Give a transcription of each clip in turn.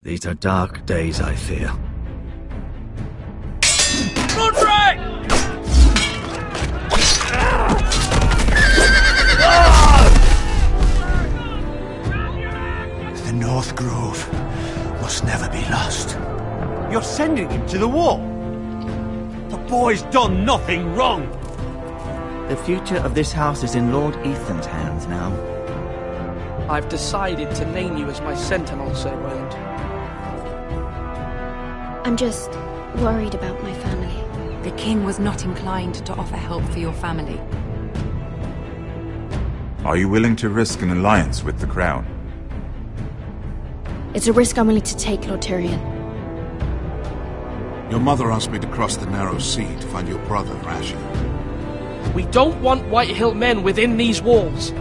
These are dark days, I fear. Roderick! The North Grove must never be lost. You're sending him to the war? The boy's done nothing wrong. The future of this house is in Lord Ethan's hands now. I've decided to name you as my sentinel, Sir Roland. I'm just worried about my family. The king was not inclined to offer help for your family. Are you willing to risk an alliance with the Crown? It's a risk I'm willing to take, Lord Tyrion. Your mother asked me to cross the narrow sea to find your brother, Asher. We don't want Whitehill men within these walls.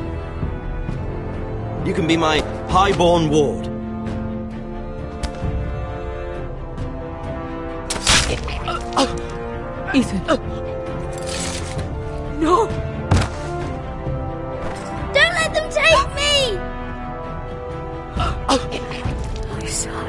You can be my highborn ward. Ethan. No! Don't let them take me! My son.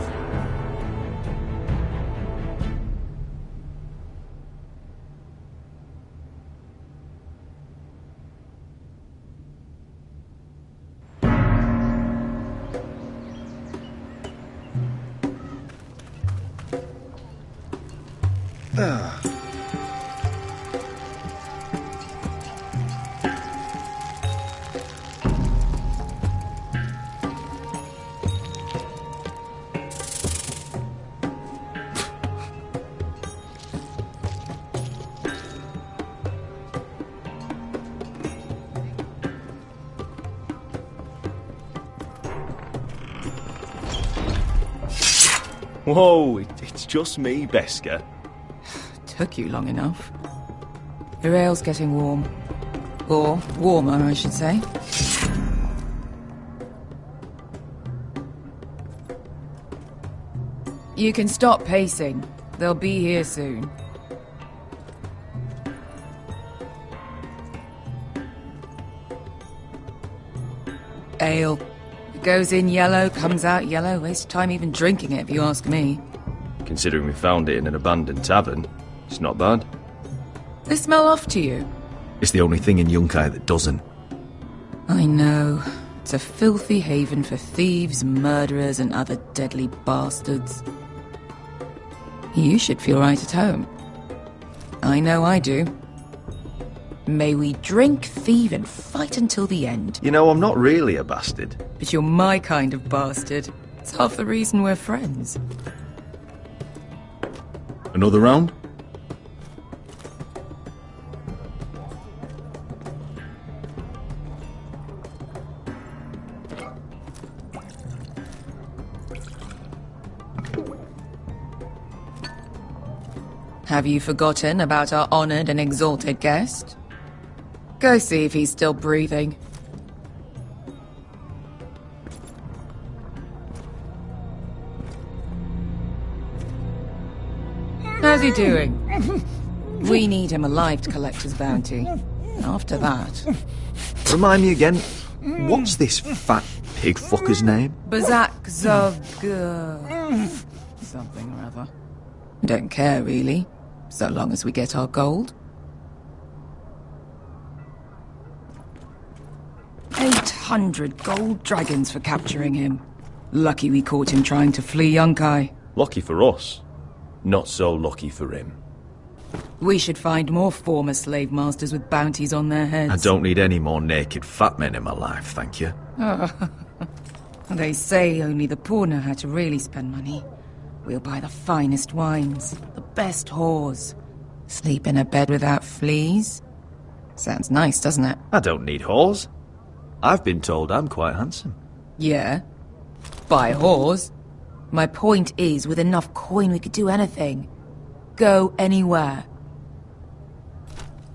Whoa, it's just me, Beskha. Took you long enough. Your ale's getting warm. Or warmer, I should say. You can stop pacing. They'll be here soon. Ale. It goes in yellow, comes out yellow. Waste time even drinking it, if you ask me. Considering we found it in an abandoned tavern, it's not bad. They smell off to you. It's the only thing in Yunkai that doesn't. I know. It's a filthy haven for thieves, murderers, and other deadly bastards. You should feel right at home. I know I do. May we drink, thieve, and fight until the end. You know, I'm not really a bastard. But you're my kind of bastard. It's half the reason we're friends. Another round? Have you forgotten about our honored and exalted guest? Go see if he's still breathing. How's he doing? We need him alive to collect his bounty. After that... Remind me again, what's this fat pig fucker's name? Bazak Zog... something or other. Don't care, really. So long as we get our gold. 800 gold dragons for capturing him. Lucky we caught him trying to flee Yunkai. Lucky for us. Not so lucky for him. We should find more former slave masters with bounties on their heads. I don't need any more naked fat men in my life, thank you. They say only the poor know how to really spend money. We'll buy the finest wines, the best whores. Sleep in a bed without fleas. Sounds nice, doesn't it? I don't need whores. I've been told I'm quite handsome. Yeah. Buy whores. My point is, with enough coin we could do anything. Go anywhere.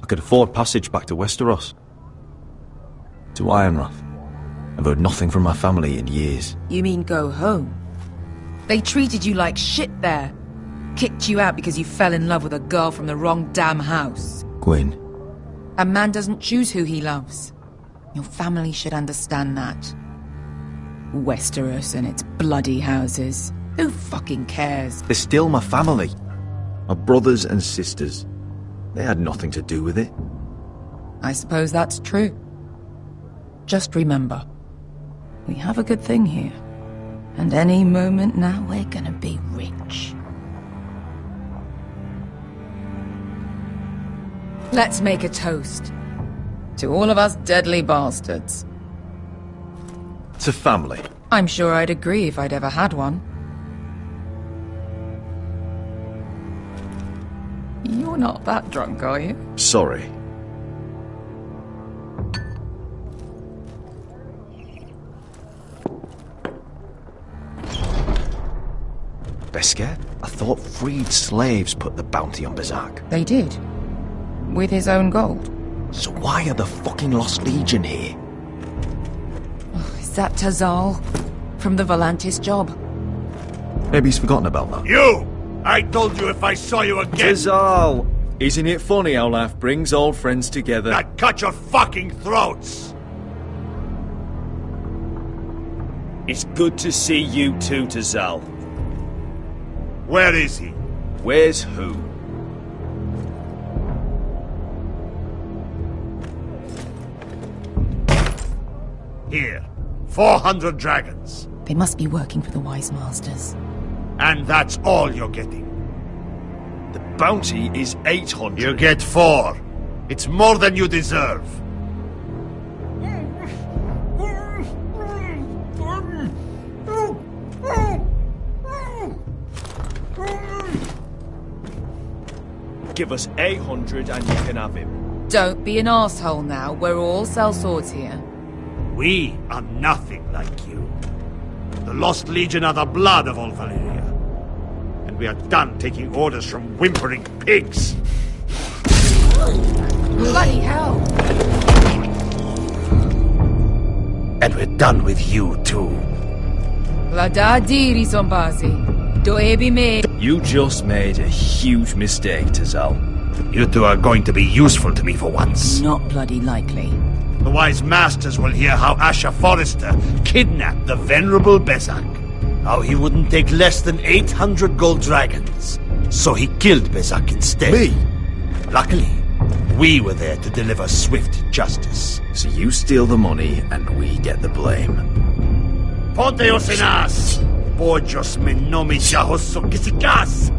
I could afford passage back to Westeros. To Ironrath. I've heard nothing from my family in years. You mean go home? They treated you like shit there. Kicked you out because you fell in love with a girl from the wrong damn house. Gwyn. A man doesn't choose who he loves. Your family should understand that. Westeros and its bloody houses. Who fucking cares? They're still my family. My brothers and sisters. They had nothing to do with it. I suppose that's true. Just remember, we have a good thing here. And any moment now, we're gonna be rich. Let's make a toast. To all of us deadly bastards. To family. I'm sure I'd agree if I'd ever had one. You're not that drunk, are you? Sorry. Beskar? I thought freed slaves put the bounty on Berserk. They did. With his own gold. So why are the fucking Lost Legion here? Is that Tazal? From the Volantis job? Maybe he's forgotten about that. You! I told you if I saw you again... Tazal! Isn't it funny how life brings old friends together? I'd cut your fucking throats! It's good to see you too, Tazal. Where is he? Where's who? Here. 400 dragons. They must be working for the Wise Masters. And that's all you're getting. The bounty is 800. You get 4. It's more than you deserve. Give us 800 and you can have him. Don't be an arsehole now. We're all sellswords here. We are nothing like you. The Lost Legion are the blood of all Valyria. And we are done taking orders from whimpering pigs. Bloody hell! And we're done with you, too. Lada diri Zombazi. Doebi me. You just made a huge mistake, Tazal. You two are going to be useful to me for once. Not bloody likely. The Wise Masters will hear how Asher Forrester kidnapped the venerable Bezzak. How he wouldn't take less than 800 gold dragons. So he killed Bezzak instead. Me? Luckily, we were there to deliver swift justice. So you steal the money and we get the blame. Ponteos en as! Pollos me nomi jahoso kisikas!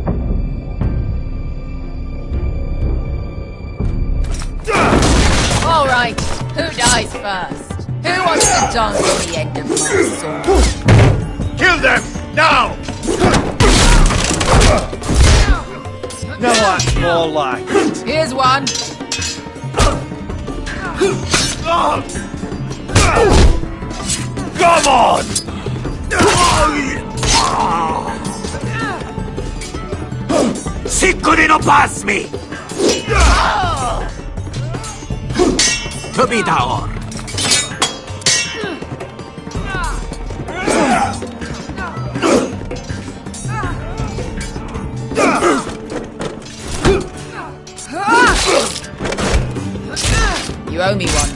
All right, who dies first? Who wants to dance on the end of my sword? Kill them! Now! No, that's more like it. Here's one. Come on! Sicuri no pass me! To be down. You owe me one.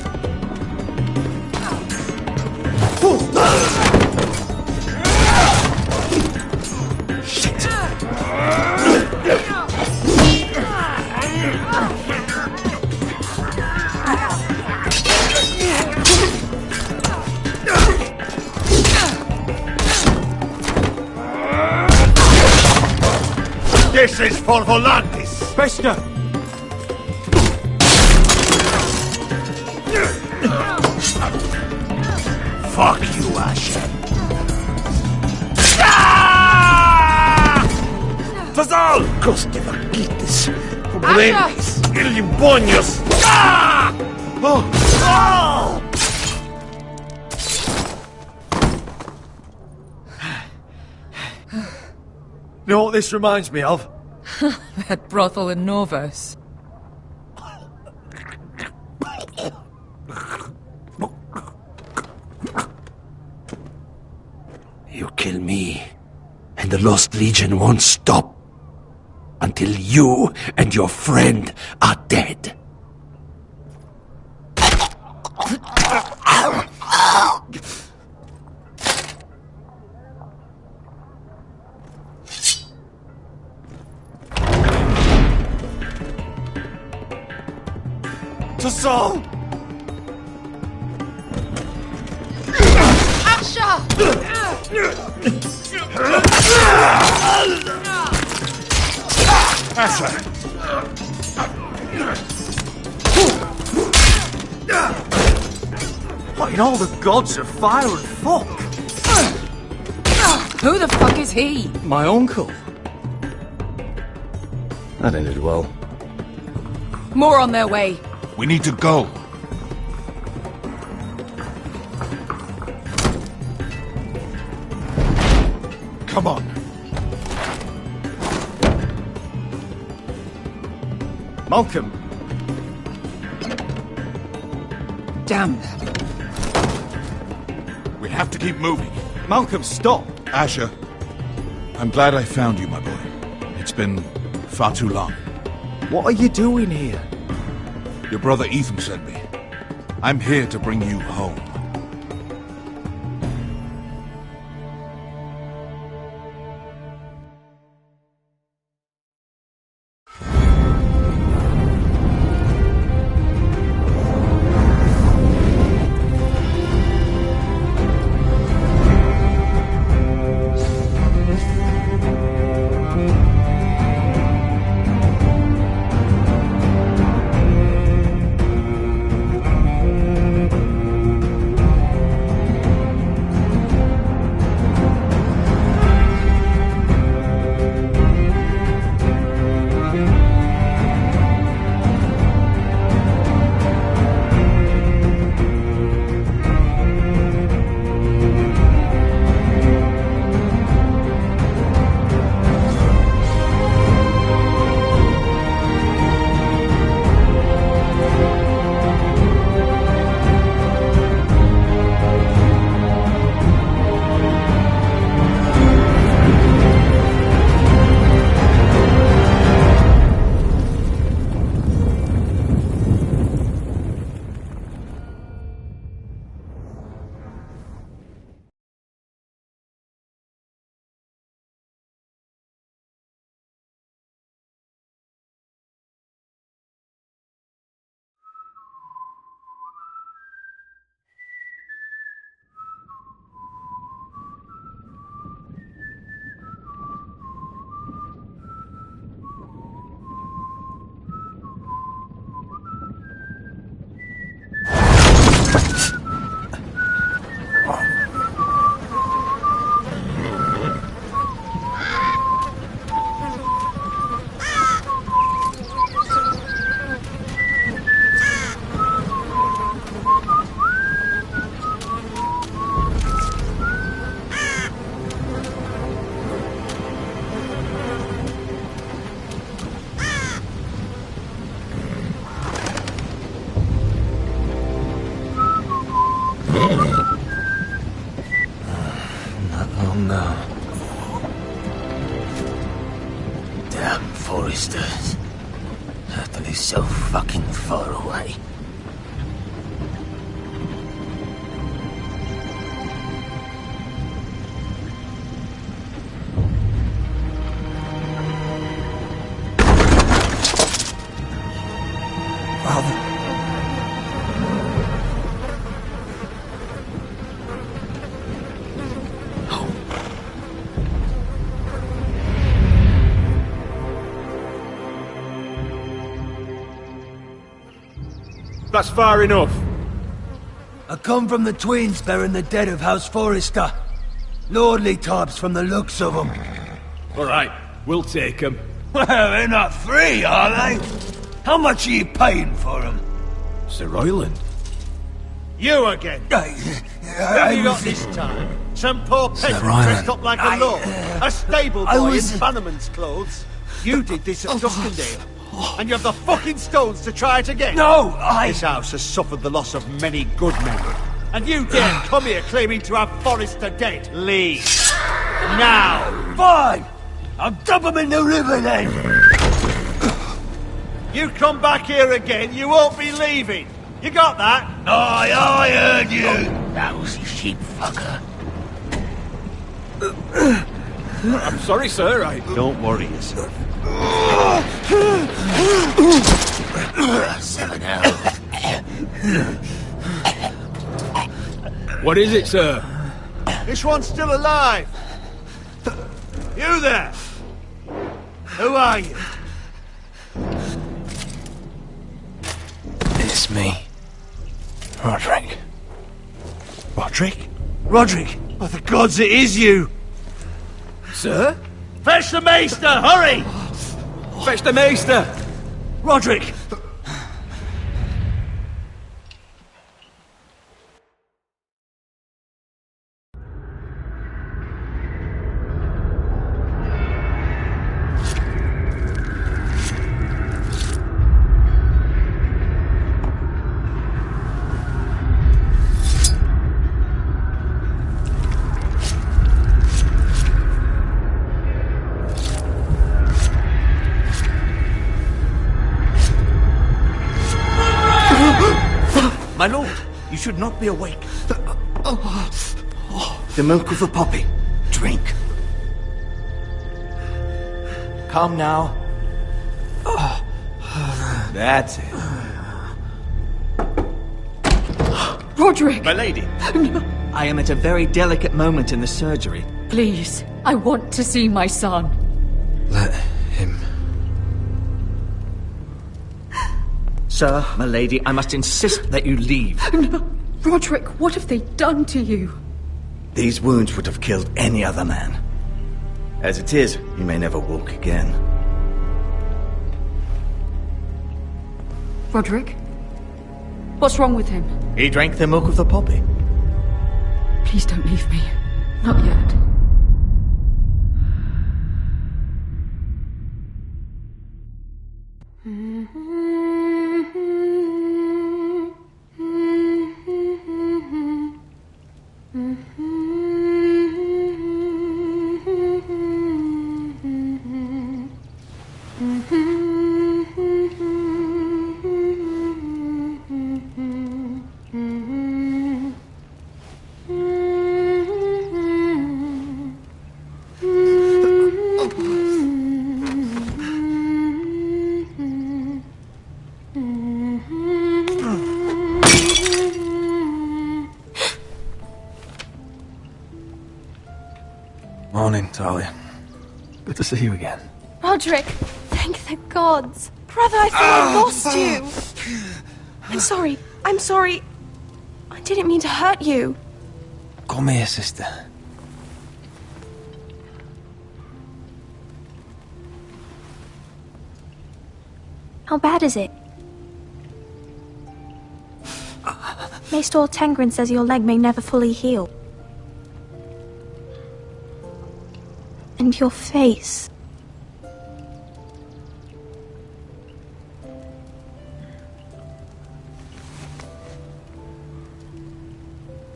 This is for Volantis! Beskar! Fuck you, Asher. Tazal! Coste vaquites, pobrenes, ilibonios! You know what this reminds me of? That brothel in Norvos. You kill me, and the Lost Legion won't stop until you and your friend are dead. to Saul! Asher! What in all the gods of fire and fuck? Who the fuck is he? My uncle. That ended well. More on their way. We need to go. Come on. Malcolm! Damn. We have to keep moving. Malcolm, stop! Asher, I'm glad I found you, my boy. It's been far too long. What are you doing here? Your brother Ethan sent me. I'm here to bring you home. Foresters. Certainly so fucking far away. That's far enough. I come from the twins bearing the dead of House Forrester. Lordly types from the looks of them. All right, we'll take them. Well, they're not free, are they? How much are you paying for them? Sir Royland. You again. What have you got this time? Some poor peasant dressed up like a lord. A stable boy in Bannerman's clothes. You did this at Duskendale. And you have the fucking stones to try it again? No, This house has suffered the loss of many good men. And you dare come here claiming to have Forrester dead. Leave. Now. Fine! I'll dump him in the river then! You come back here again, you won't be leaving. You got that? I heard you! Lousy sheep fucker. I'm sorry, sir. Don't worry yourself. 7 hours. What is it, sir? This one's still alive. You there? Who are you? It's me. Roderick. Roderick? Roderick! By the gods, it is you! Sir? Fetch the Maester, hurry! Fetch the Maester! Roderick! My lord, you should not be awake. The milk of the poppy. Drink. Calm now. That's it. Roderick! My lady, I am at a very delicate moment in the surgery. Please, I want to see my son. Let him... Sir, my lady, I must insist that you leave. No. Roderick, what have they done to you? These wounds would have killed any other man. As it is, you may never walk again. Roderick? What's wrong with him? He drank the milk of the poppy. Please don't leave me. Not yet. Morning, Talia. Good to see you again. Roderick, thank the gods. Brother, I thought I lost you. I'm sorry. I'm sorry. I didn't mean to hurt you. Come here, sister. How bad is it? Maester Tengrin says your leg may never fully heal. And your face.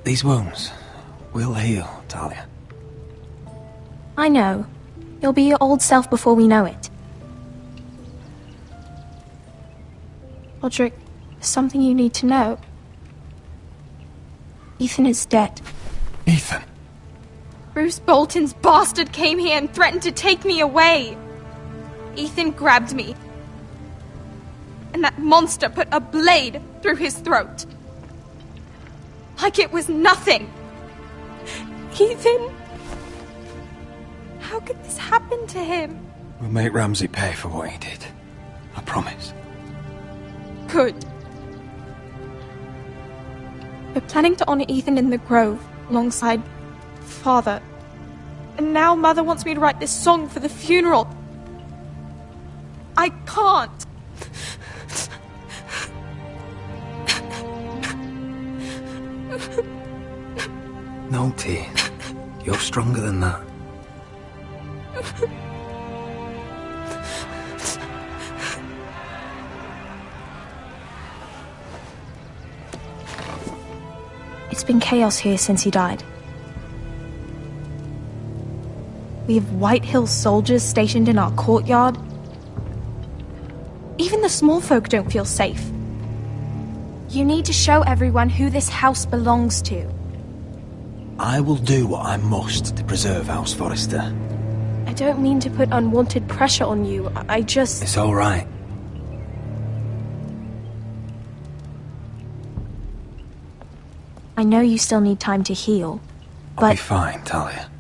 These wounds will heal, Talia. I know. You'll be your old self before we know it. Roderick, there's something you need to know. Ethan is dead. Ethan? Bruce Bolton's bastard came here and threatened to take me away. Ethan grabbed me. And that monster put a blade through his throat. Like it was nothing. Ethan... How could this happen to him? We'll make Ramsay pay for what he did. I promise. Good. We're planning to honor Ethan in the Grove, alongside Father. And now Mother wants me to write this song for the funeral. I can't. No, T. You're stronger than that. It's been chaos here since he died. We have White Hill soldiers stationed in our courtyard. Even the small folk don't feel safe. You need to show everyone who this house belongs to. I will do what I must to preserve House Forrester. I don't mean to put unwanted pressure on you. I just... It's all right. I know you still need time to heal, but... I'll be fine, Talia.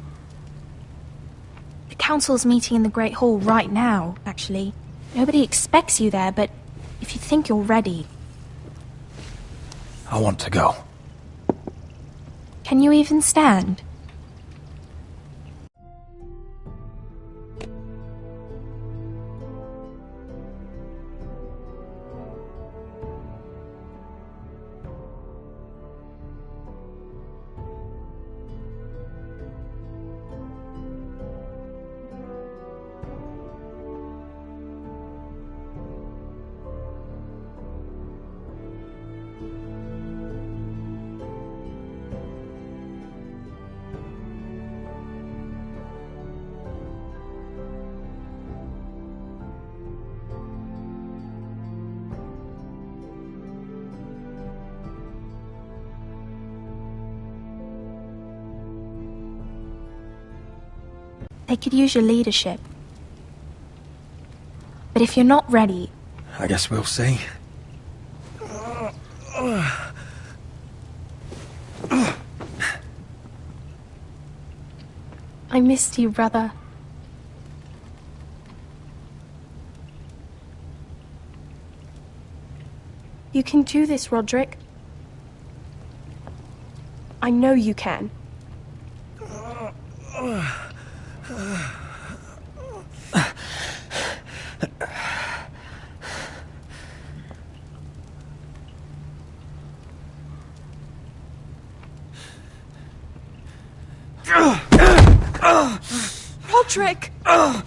The council's meeting in the Great Hall right now, actually. Nobody expects you there, but if you think you're ready... I want to go. Can you even stand? They could use your leadership. But if you're not ready... I guess we'll see. I missed you, brother. You can do this, Roderick. I know you can. Roderick! I'm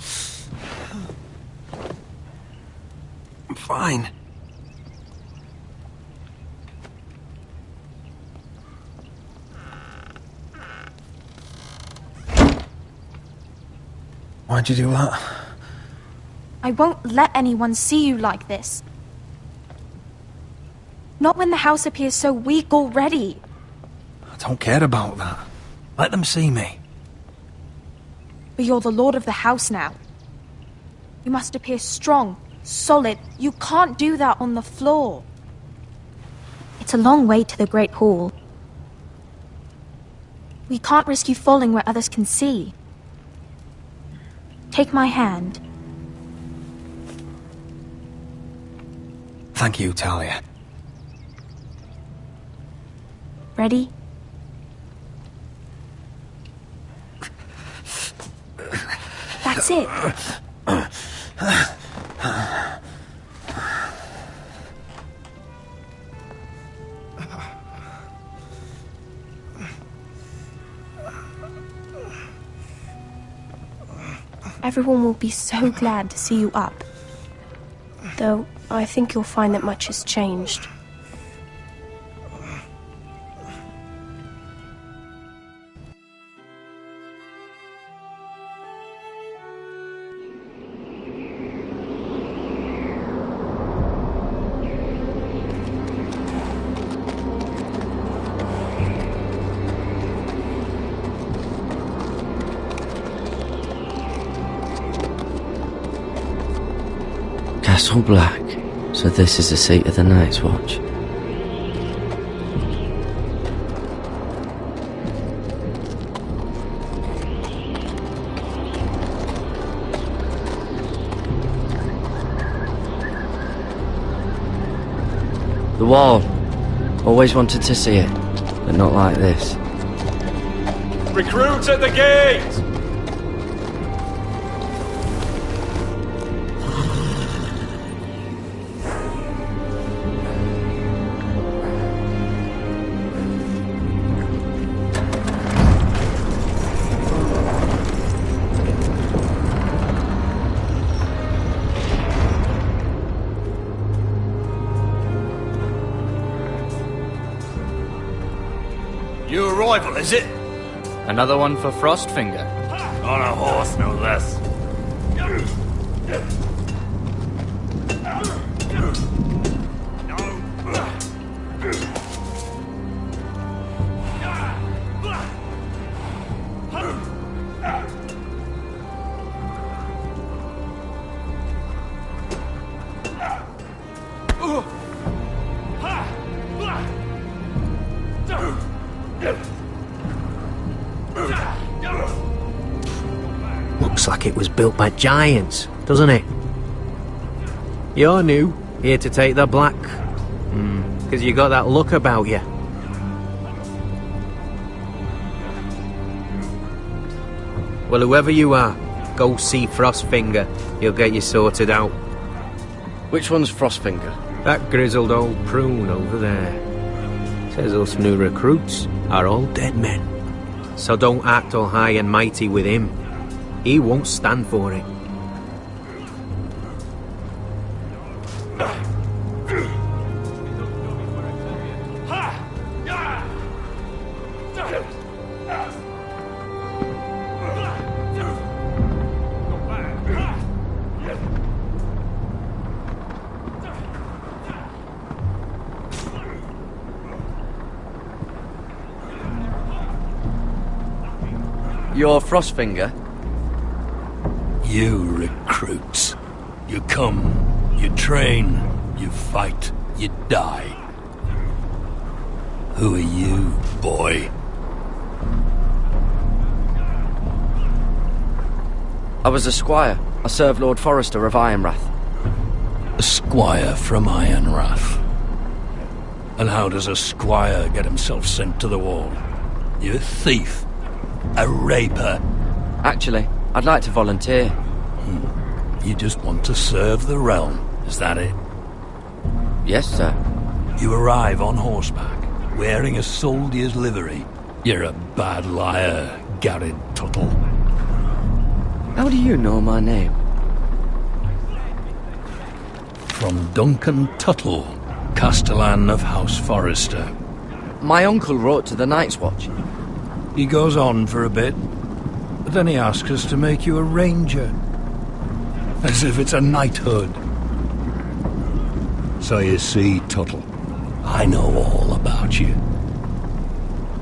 fine. Why'd you do that? I won't let anyone see you like this. Not when the house appears so weak already. I don't care about that. Let them see me. But you're the lord of the house now. You must appear strong, solid. You can't do that on the floor. It's a long way to the Great Hall. We can't risk you falling where others can see. Take my hand. Thank you, Talia. Ready? That's it. Everyone will be so glad to see you up. Though, I think you'll find that much has changed. Castle Black. So this is the seat of the Night's Watch. The wall. Always wanted to see it, but not like this. Recruits at the gate! New arrival, is it? Another one for Frostfinger. On a horse, no less. Looks like it was built by giants, doesn't it? You're new, here to take the black. 'Cause you got that look about you. Well, whoever you are, go see Frostfinger. He'll get you sorted out. Which one's Frostfinger? That grizzled old prune over there. Says us new recruits are all dead men. So don't act all high and mighty with him. He won't stand for it. You're Frostfinger? You recruits. You come, you train, you fight, you die. Who are you, boy? I was a squire. I served Lord Forrester of Ironrath. A squire from Ironrath. And how does a squire get himself sent to the wall? You a thief? A raper? Actually, I'd like to volunteer. You just want to serve the realm, is that it? Yes, sir. You arrive on horseback, wearing a soldier's livery. You're a bad liar, Garrett Tuttle. How do you know my name? From Duncan Tuttle, Castellan of House Forrester. My uncle wrote to the Night's Watch. He goes on for a bit, but then he asks us to make you a ranger. As if it's a knighthood. So you see, Tuttle, I know all about you.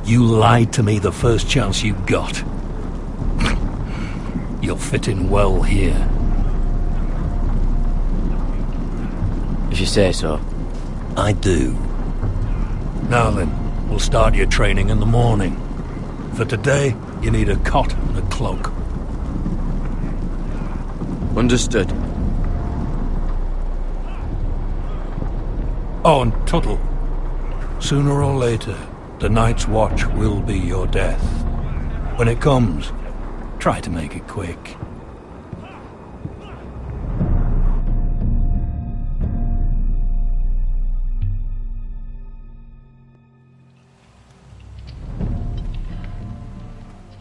You lied to me the first chance you got. You'll fit in well here. If you say so. I do. Now then, we'll start your training in the morning. For today, you need a cot and a cloak. Understood. Oh, and Tuttle. Sooner or later, the Night's Watch will be your death. When it comes, try to make it quick.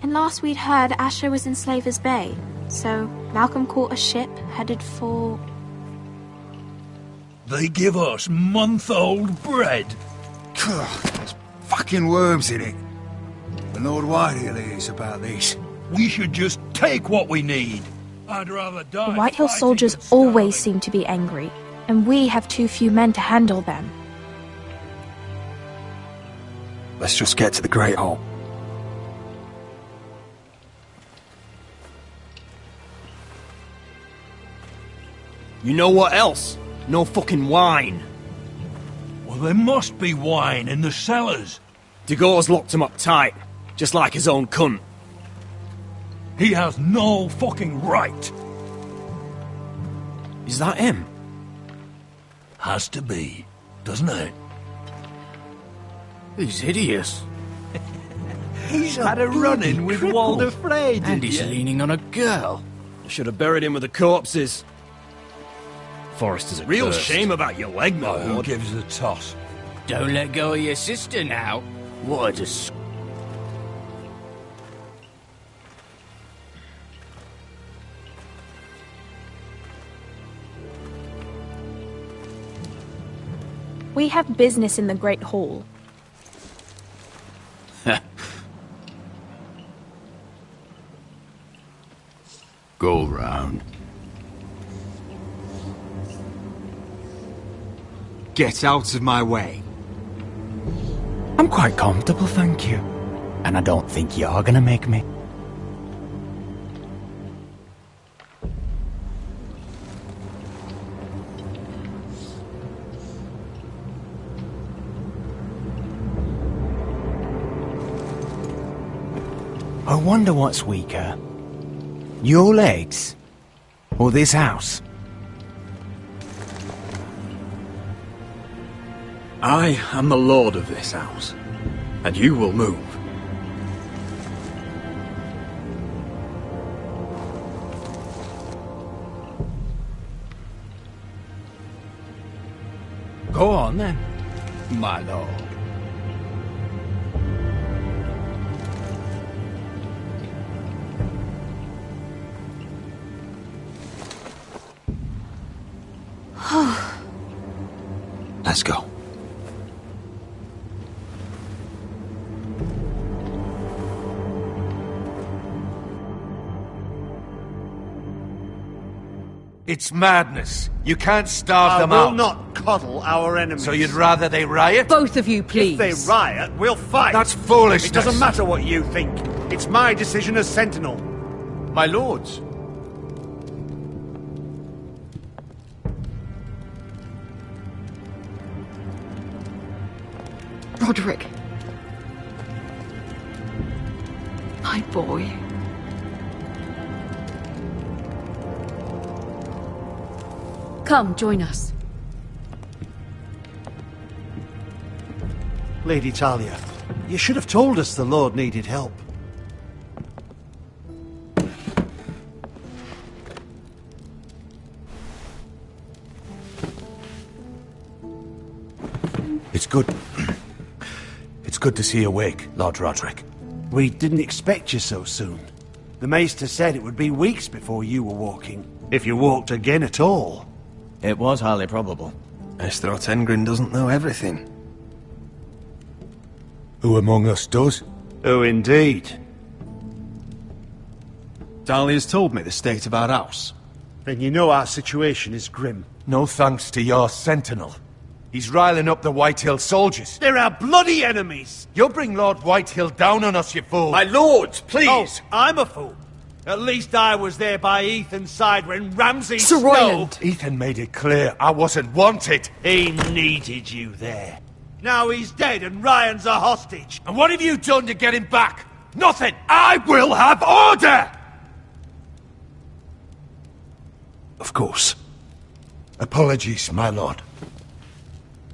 And last we'd heard, Asher was in Slaver's Bay, so Malcolm caught a ship headed for... They give us month-old bread. There's fucking worms in it. The Lord Whitehill is about this. We should just take what we need. I'd rather die. The Whitehill soldiers always seem to be angry, and we have too few men to handle them. Let's just get to the Great Hall. You know what else? No fucking wine. Well, there must be wine in the cellars. Degor's locked him up tight, just like his own cunt. He has no fucking right. Is that him? Has to be, doesn't it? He's hideous. He's had a run-in with Walder Frey, And he's leaning on a girl. I should have buried him with the corpses. Forrester's a Real curse. shame about your leg, my Who lord. Who gives a toss? Don't let go of your sister now. What a dis... We have business in the Great Hall. Go round. Get out of my way. I'm quite comfortable, thank you. And I don't think you're gonna make me. I wonder what's weaker. Your legs? Or this house? I am the lord of this house, and you will move. Go on then, my lord. Let's go. It's madness. You can't starve them out. I will not coddle our enemies. So you'd rather they riot? Both of you, please. If they riot, we'll fight. That's foolishness. It doesn't matter what you think. It's my decision as Sentinel. My lords. Roderick. My boy. Come, join us. Lady Talia, you should have told us the Lord needed help. It's good. It's good to see you awake, Lord Roderick. We didn't expect you so soon. The Maester said it would be weeks before you were walking, if you walked again at all. It was highly probable. Maester Otengrin doesn't know everything. Who among us does? Oh, indeed. Talia's told me the state of our house. Then you know our situation is grim. No thanks to your sentinel. He's riling up the Whitehill soldiers. They're our bloody enemies! You'll bring Lord Whitehill down on us, you fool! My lords, please! Oh, I'm a fool. At least I was there by Ethan's side when Ramsay Sir Royland! Ethan made it clear I wasn't wanted. He needed you there. Now he's dead and Ryan's a hostage. And what have you done to get him back? Nothing! I will have order! Of course. Apologies, my lord.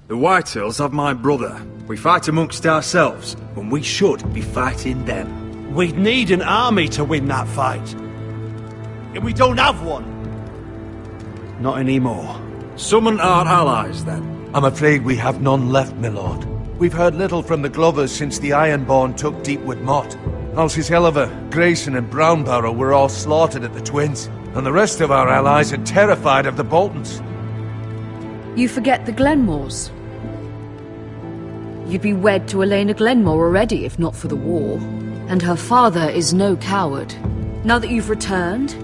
The Whitehills have my brother. We fight amongst ourselves, when we should be fighting them. We'd need an army to win that fight. And we don't have one. Not anymore. Summon our allies, then. I'm afraid we have none left, my lord. We've heard little from the Glovers since the Ironborn took Deepwood Motte. Houses Helliver, Grayson and Brownborough were all slaughtered at the Twins, and the rest of our allies are terrified of the Boltons. You forget the Glenmores. You'd be wed to Elena Glenmore already if not for the war. And her father is no coward. Now that you've returned,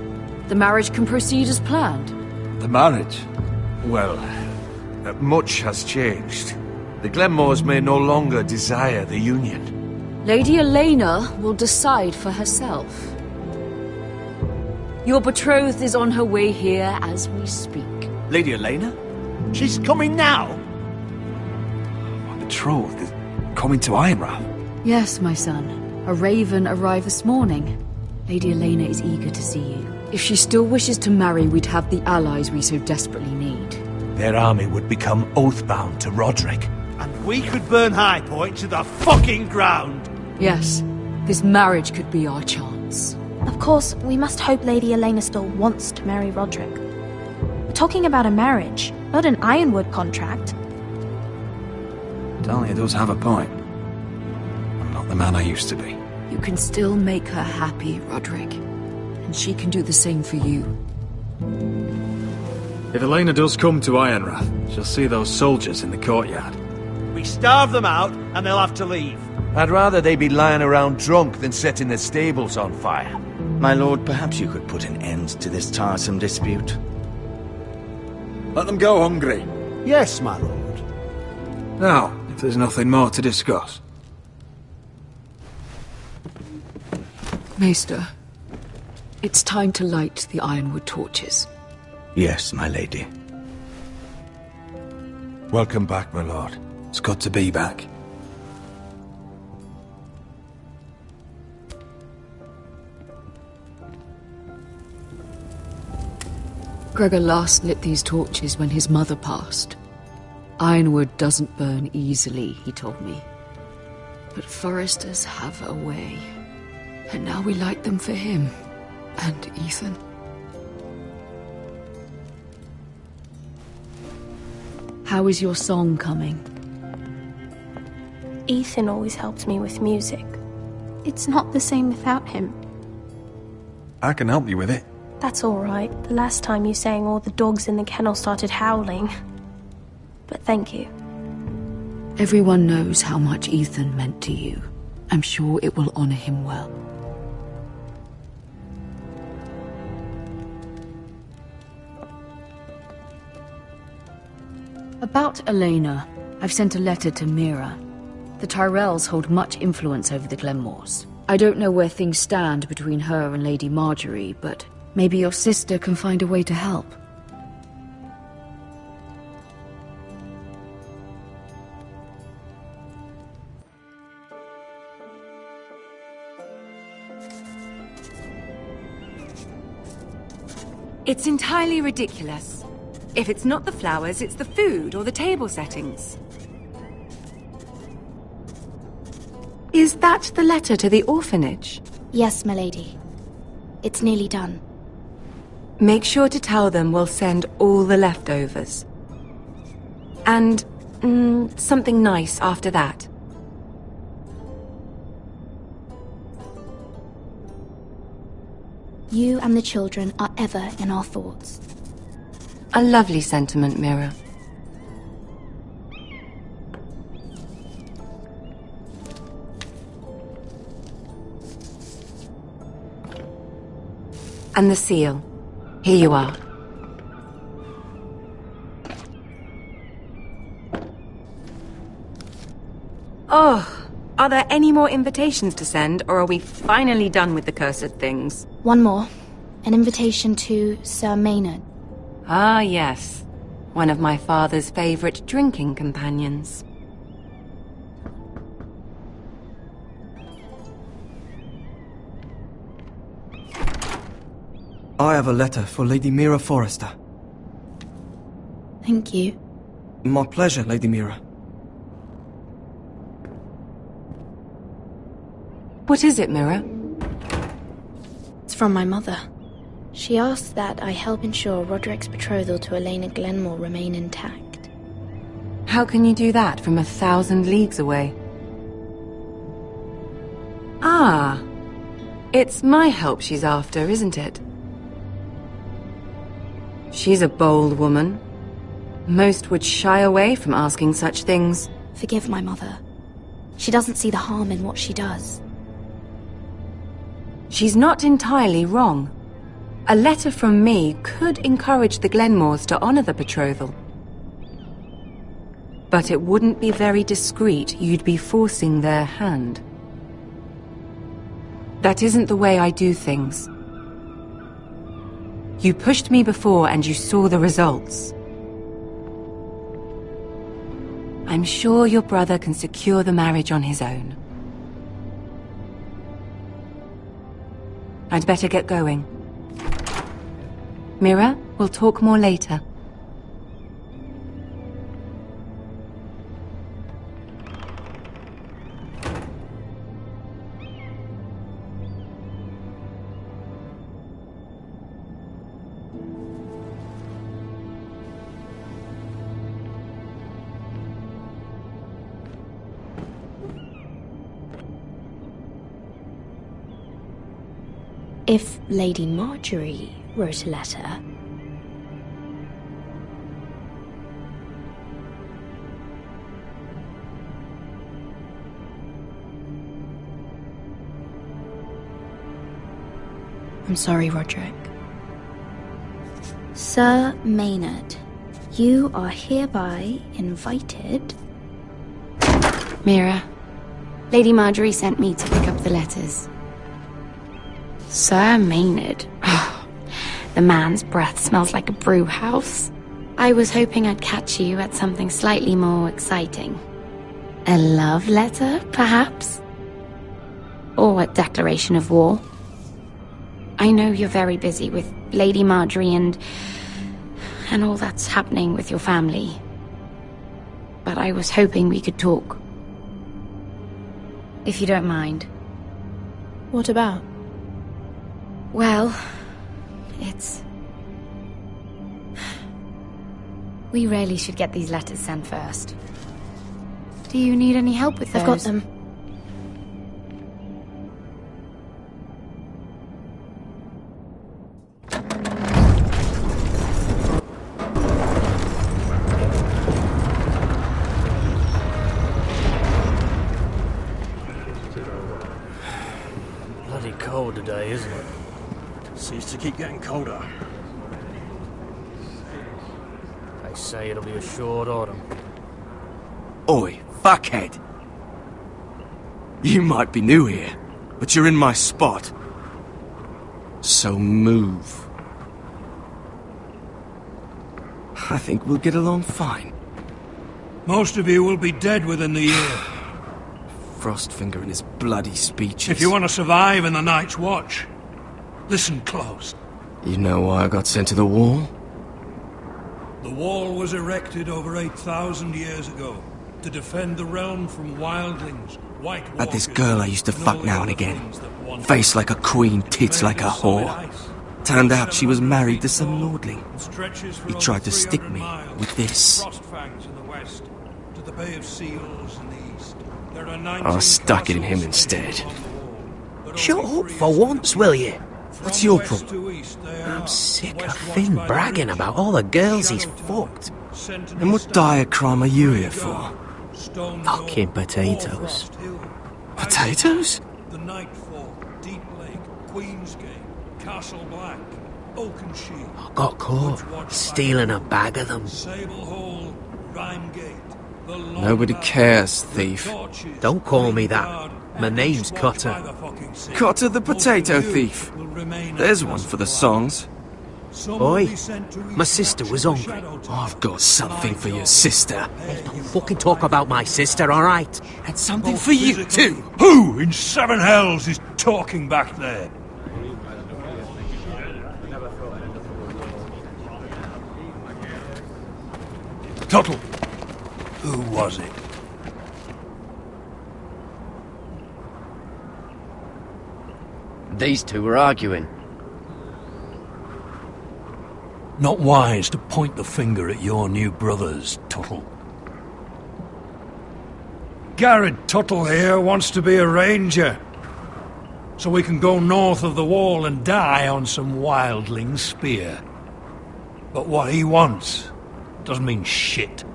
the marriage can proceed as planned. The marriage? Well, much has changed. The Glenmores may no longer desire the union. Lady Elena will decide for herself. Your betrothed is on her way here as we speak. Lady Elena? She's coming now? My betrothed is coming to Ironrath? Yes, my son. A raven arrived this morning. Lady Elena is eager to see you. If she still wishes to marry, we'd have the allies we so desperately need. Their army would become oath-bound to Roderick. And we could burn High Point to the fucking ground! Yes, this marriage could be our chance. Of course, we must hope Lady Elena still wants to marry Roderick. We're talking about a marriage, not an Ironwood contract. Talia does have a point. I'm not the man I used to be. You can still make her happy, Roderick. And she can do the same for you. If Elena does come to Ironrath, she'll see those soldiers in the courtyard. We starve them out, and they'll have to leave. I'd rather they be lying around drunk than setting the stables on fire. My lord, perhaps you could put an end to this tiresome dispute. Let them go hungry. Yes, my lord. Now, if there's nothing more to discuss. Maester, it's time to light the Ironwood torches. Yes, my lady. Welcome back, my lord. It's good to be back. Gregor last lit these torches when his mother passed. Ironwood doesn't burn easily, he told me. But foresters have a way. And now we light them for him. And Ethan. How is your song coming? Ethan always helps me with music. It's not the same without him. I can help you with it. That's all right. The last time you sang, all the dogs in the kennel started howling. But thank you. Everyone knows how much Ethan meant to you. I'm sure it will honor him well. About Elena, I've sent a letter to Mira. The Tyrells hold much influence over the Glenmores. I don't know where things stand between her and Lady Marjorie, but maybe your sister can find a way to help. It's entirely ridiculous. If it's not the flowers, it's the food or the table settings. Is that the letter to the orphanage? Yes, milady. It's nearly done. Make sure to tell them we'll send all the leftovers. And something nice after that. You and the children are ever in our thoughts. A lovely sentiment, Mira. And the seal. Here you are. Oh, are there any more invitations to send, or are we finally done with the cursed things? One more. An invitation to Sir Maynard. Ah, yes. One of my father's favorite drinking companions. I have a letter for Lady Mira Forrester. Thank you. My pleasure, Lady Mira. What is it, Mira? It's from my mother. She asks that I help ensure Roderick's betrothal to Elena Glenmore remain intact. How can you do that from 1,000 leagues away? Ah, it's my help she's after, isn't it? She's a bold woman. Most would shy away from asking such things. Forgive my mother. She doesn't see the harm in what she does. She's not entirely wrong. A letter from me could encourage the Glenmores to honor the betrothal. But it wouldn't be very discreet. You'd be forcing their hand. That isn't the way I do things. You pushed me before and you saw the results. I'm sure your brother can secure the marriage on his own. I'd better get going. Mira, we'll talk more later. If Lady Marjorie wrote a letter... I'm sorry, Roderick. Sir Maynard, you are hereby invited... Mira, Lady Marjorie sent me to pick up the letters. Sir Maynard. The man's breath smells like a brew house. I was hoping I'd catch you at something slightly more exciting. A love letter, perhaps? Or a declaration of war? I know you're very busy with Lady Marjorie and and all that's happening with your family. But I was hoping we could talk. If you don't mind. What about? Well, it's... We really should get these letters sent first. Do you need any help with those? I've got them. Bloody cold today, isn't it? Seems to keep getting colder. They say it'll be a short autumn. Oi, fuckhead. You might be new here, but you're in my spot. So move. I think we'll get along fine. Most of you will be dead within the year. Frostfinger and his bloody speeches. If you want to survive in the Night's Watch, listen close. You know why I got sent to the wall? The wall was erected over 8,000 years ago to defend the realm from wildlings, White Walkers... Had this girl I used to fuck now and again. Face like a queen, tits like a whore. Turned out she was married to some lordling. He tried to stick me with this. I stuck it in him instead. Shut up for once, will you? What's your problem? I'm sick of Finn bragging about all the girls he's fucked. And what dire crime are you here for? Fucking potatoes. Potatoes? The Nightfall, Deep Lake, Queensgate, Castle Black, Oakenshield. I got caught stealing a bag of them. Sable Hall, Rhymegate, the Nobody cares, thief. Don't call me that. My name's Cotter. Cotter the potato thief. There's one for the songs. Oi, my sister was hungry. I've got something for your sister. Hey, don't fucking talk about my sister, alright? And something for you too. Who in seven hells is talking back there? Tuttle, who was it? These two were arguing. Not wise to point the finger at your new brothers, Tuttle. Garrett Tuttle here wants to be a ranger, so we can go north of the wall and die on some wildling spear. But what he wants doesn't mean shit.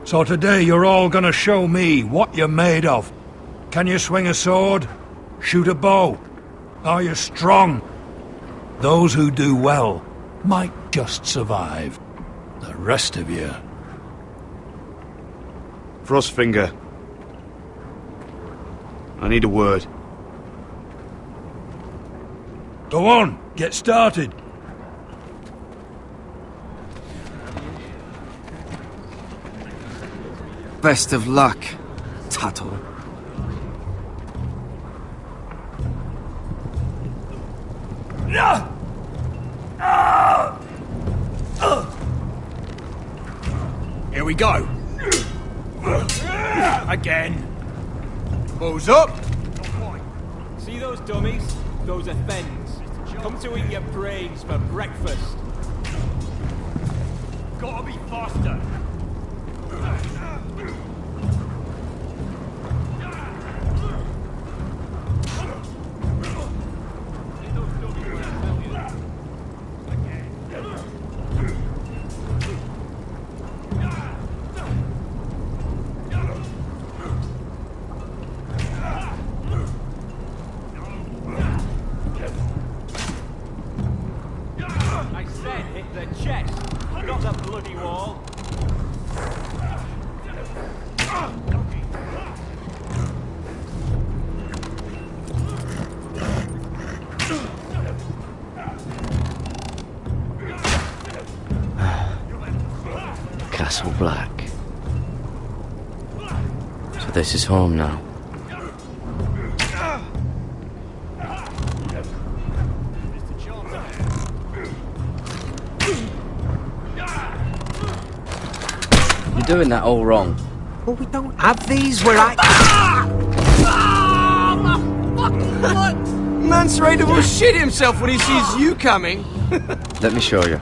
So today you're all gonna show me what you're made of. Can you swing a sword? Shoot a bow? Are you strong? Those who do well might just survive. The rest of you... Frostfinger. I need a word. Go on, get started. Best of luck, Tuttle. Here we go. Again. Bows up. See those dummies? Those are Fens. Come to eat your brains for breakfast. Gotta be faster. I said hit the chest, not the bloody wall. Castle Black. So this is home now. doing that all wrong. Well, we don't have these where I... Mance Raider will shit himself when he sees you coming. Let me show you.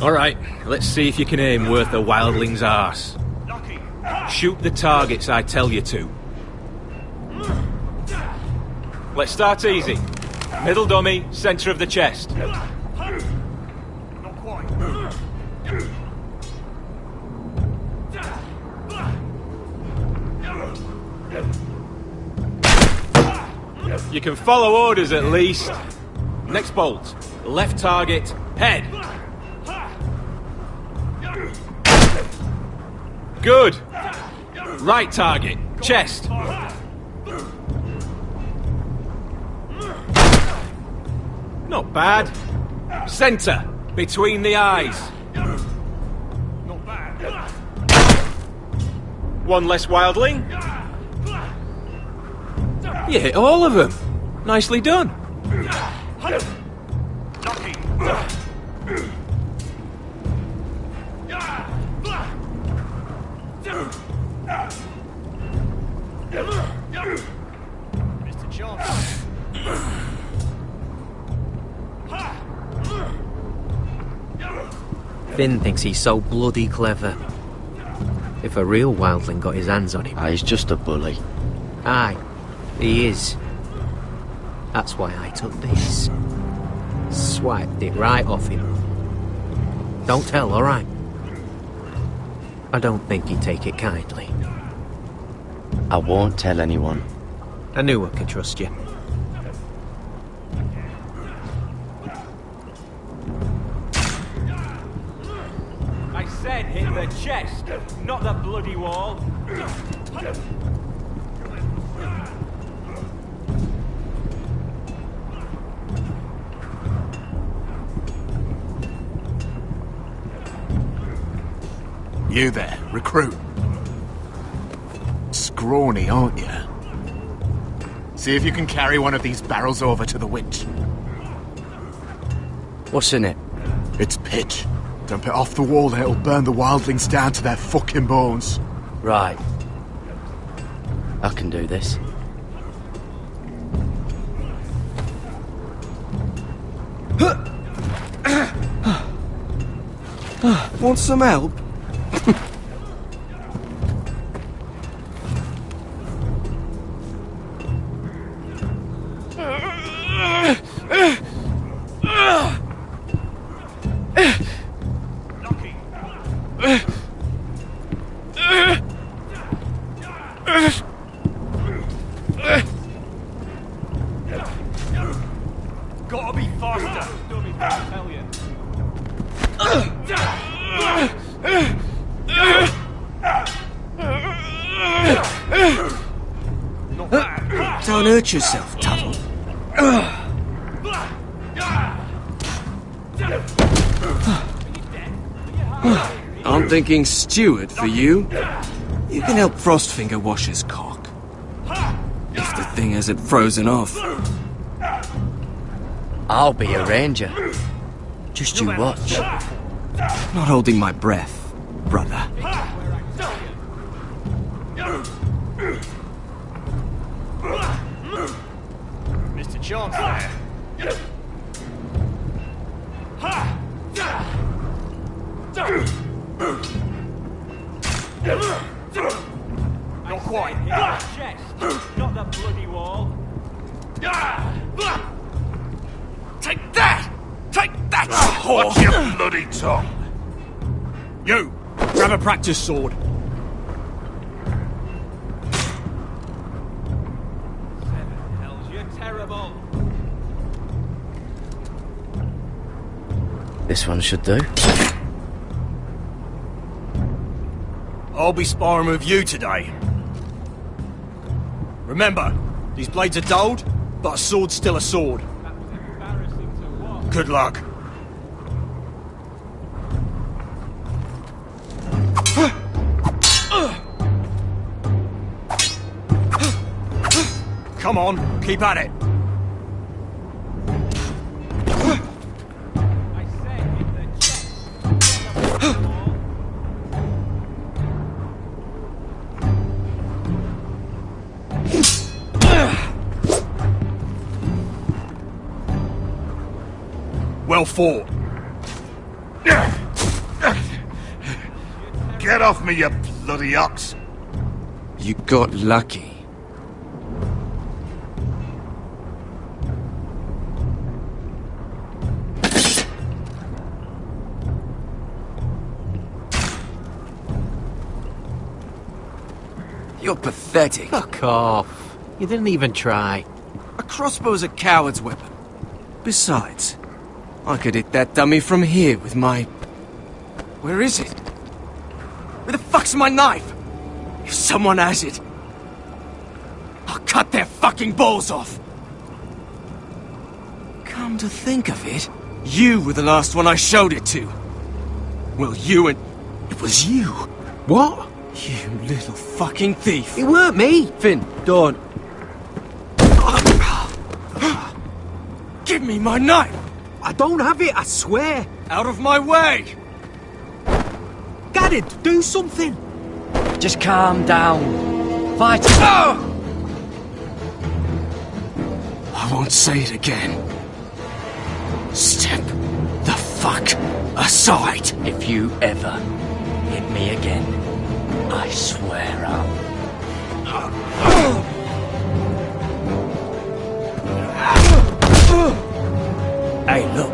Alright, let's see if you can aim worth a wildling's arse. Shoot the targets I tell you to. Let's start easy. Middle dummy, centre of the chest. You can follow orders at least. Next bolt. Left target, head. Good. Right target, chest. Not bad. Centre, between the eyes. Not bad. One less wildling. You hit all of them. Nicely done. Mr. Johnson. Finn thinks he's so bloody clever. If a real wildling got his hands on him... He's just a bully. Aye, he is. That's why I took this. Swiped it right off him. Don't tell, alright? I don't think he'd take it kindly. I won't tell anyone. I knew I could trust you. I said hit the chest, not the bloody wall. You there, recruit. Scrawny, aren't you? See if you can carry one of these barrels over to the winch. What's in it? It's pitch. Dump it off the wall and it'll burn the wildlings down to their fucking bones. Right. I can do this. Want some help? Gotta be faster. Tell you. Don't hurt yourself, Tuttle. I'm thinking Steward for you. You can help Frostfinger wash his cock. If the thing hasn't frozen off. I'll be a ranger. Just you watch. Not holding my breath, brother. Mr. Chancellor. Not quite. Hit the chest, not the bloody wall. Take that! Take that! Watch your bloody tongue! You! Grab a practice sword. Hells, you're terrible. This one should do. I'll be sparring with you today. Remember, these blades are dulled, but a sword's still a sword. Good luck. Come on, keep at it. Well fought. Get off me, you bloody ox! You got lucky. You're pathetic. Fuck off. You didn't even try. A crossbow's a coward's weapon. Besides, I could hit that dummy from here with my... Where is it? Where the fuck's my knife? If someone has it, I'll cut their fucking balls off. Come to think of it, you were the last one I showed it to. Well, you and... It was you. What? You little fucking thief. It weren't me. Finn, don't. Give me my knife! I don't have it, I swear. Out of my way! Garrett, do something. Just calm down. Fight. I won't say it again. Step the fuck aside. If you ever hit me again, I swear I'll... Hey, look.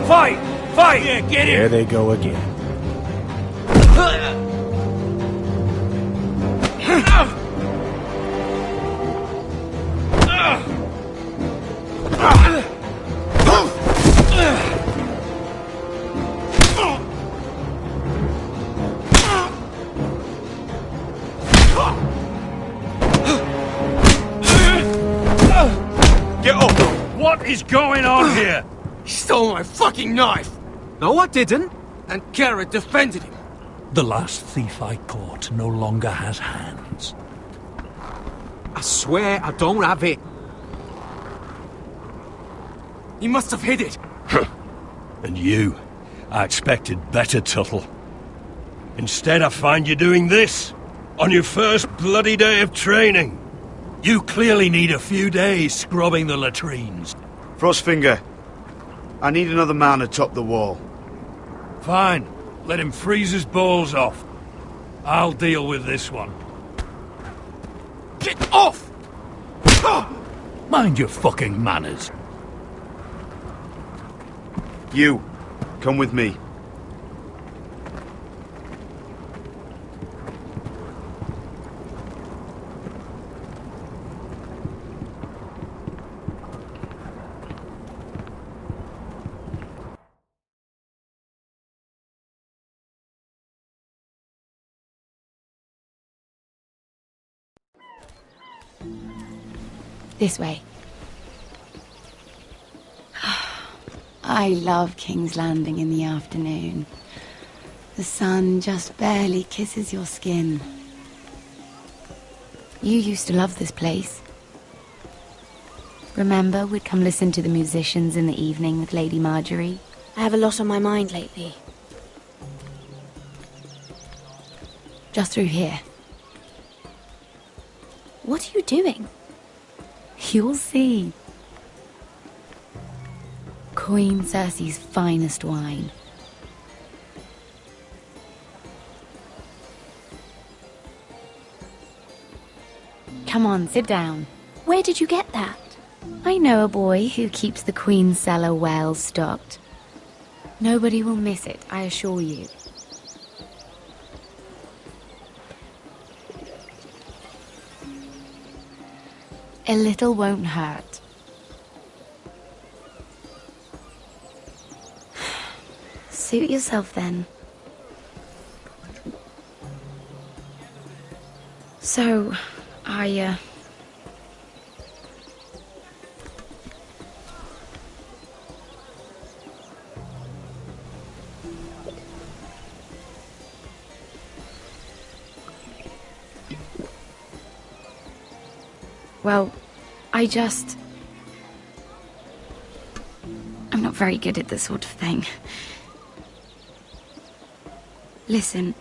Fight! Fight! Yeah, get him! There they go again. Get up! What is going on here? He stole my fucking knife! No, I didn't. And Garrett defended him. The last thief I caught no longer has hands. I swear I don't have it. He must have hid it. And you, I expected better, Tuttle. Instead, I find you doing this on your first bloody day of training. You clearly need a few days scrubbing the latrines. Frostfinger, I need another man atop the wall. Fine. Let him freeze his balls off. I'll deal with this one. Get off! Mind your fucking manners. You, come with me. This way. I love King's Landing in the afternoon. The sun just barely kisses your skin. You used to love this place. Remember, we'd come listen to the musicians in the evening with Lady Marjorie? I have a lot on my mind lately. Just through here. What are you doing? You'll see. Queen Cersei's finest wine. Come on, sit down. Where did you get that? I know a boy who keeps the Queen's cellar well stocked. Nobody will miss it, I assure you. A little won't hurt. Suit yourself then. So, Well, I'm not very good at this sort of thing. Listen,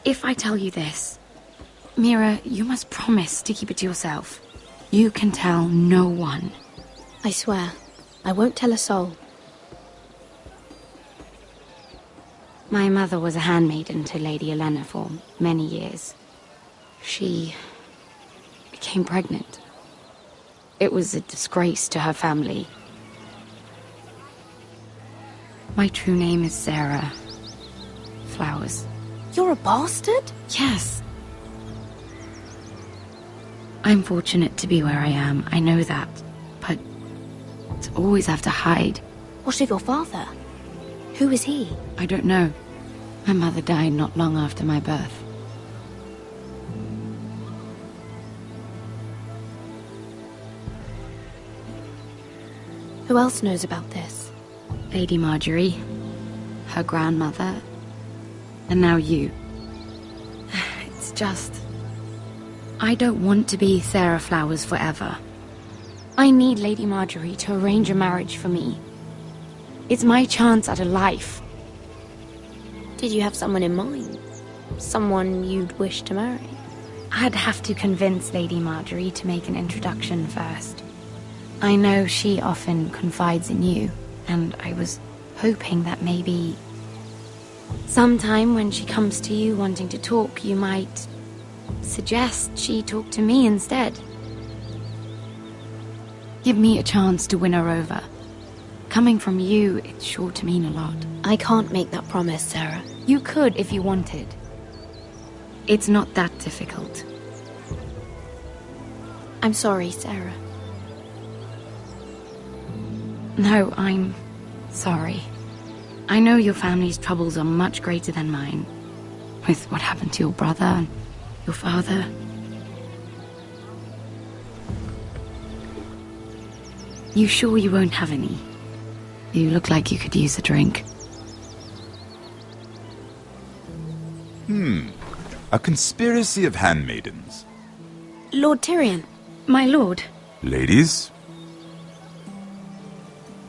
if I tell you this, Mira, you must promise to keep it to yourself. You can tell no one. I swear, I won't tell a soul. My mother was a handmaiden to Lady Elena for many years. She became pregnant. It was a disgrace to her family. My true name is Sarah Flowers. You're a bastard? Yes. I'm fortunate to be where I am, I know that. But to always have to hide. What of your father? Who is he? I don't know. My mother died not long after my birth. Who else knows about this? Lady Marjorie, her grandmother, and now you. It's just... I don't want to be Sarah Flowers forever. I need Lady Marjorie to arrange a marriage for me. It's my chance at a life. Did you have someone in mind? Someone you'd wish to marry? I'd have to convince Lady Marjorie to make an introduction first. I know she often confides in you, and I was hoping that maybe... sometime when she comes to you wanting to talk, you might suggest she talk to me instead. Give me a chance to win her over. Coming from you, it's sure to mean a lot. I can't make that promise, Sarah. You could if you wanted. It's not that difficult. I'm sorry, Sarah. No, I'm sorry. I know your family's troubles are much greater than mine. With what happened to your brother and your father. You sure you won't have any? You look like you could use a drink. A conspiracy of handmaidens. Lord Tyrion. My lord. Ladies,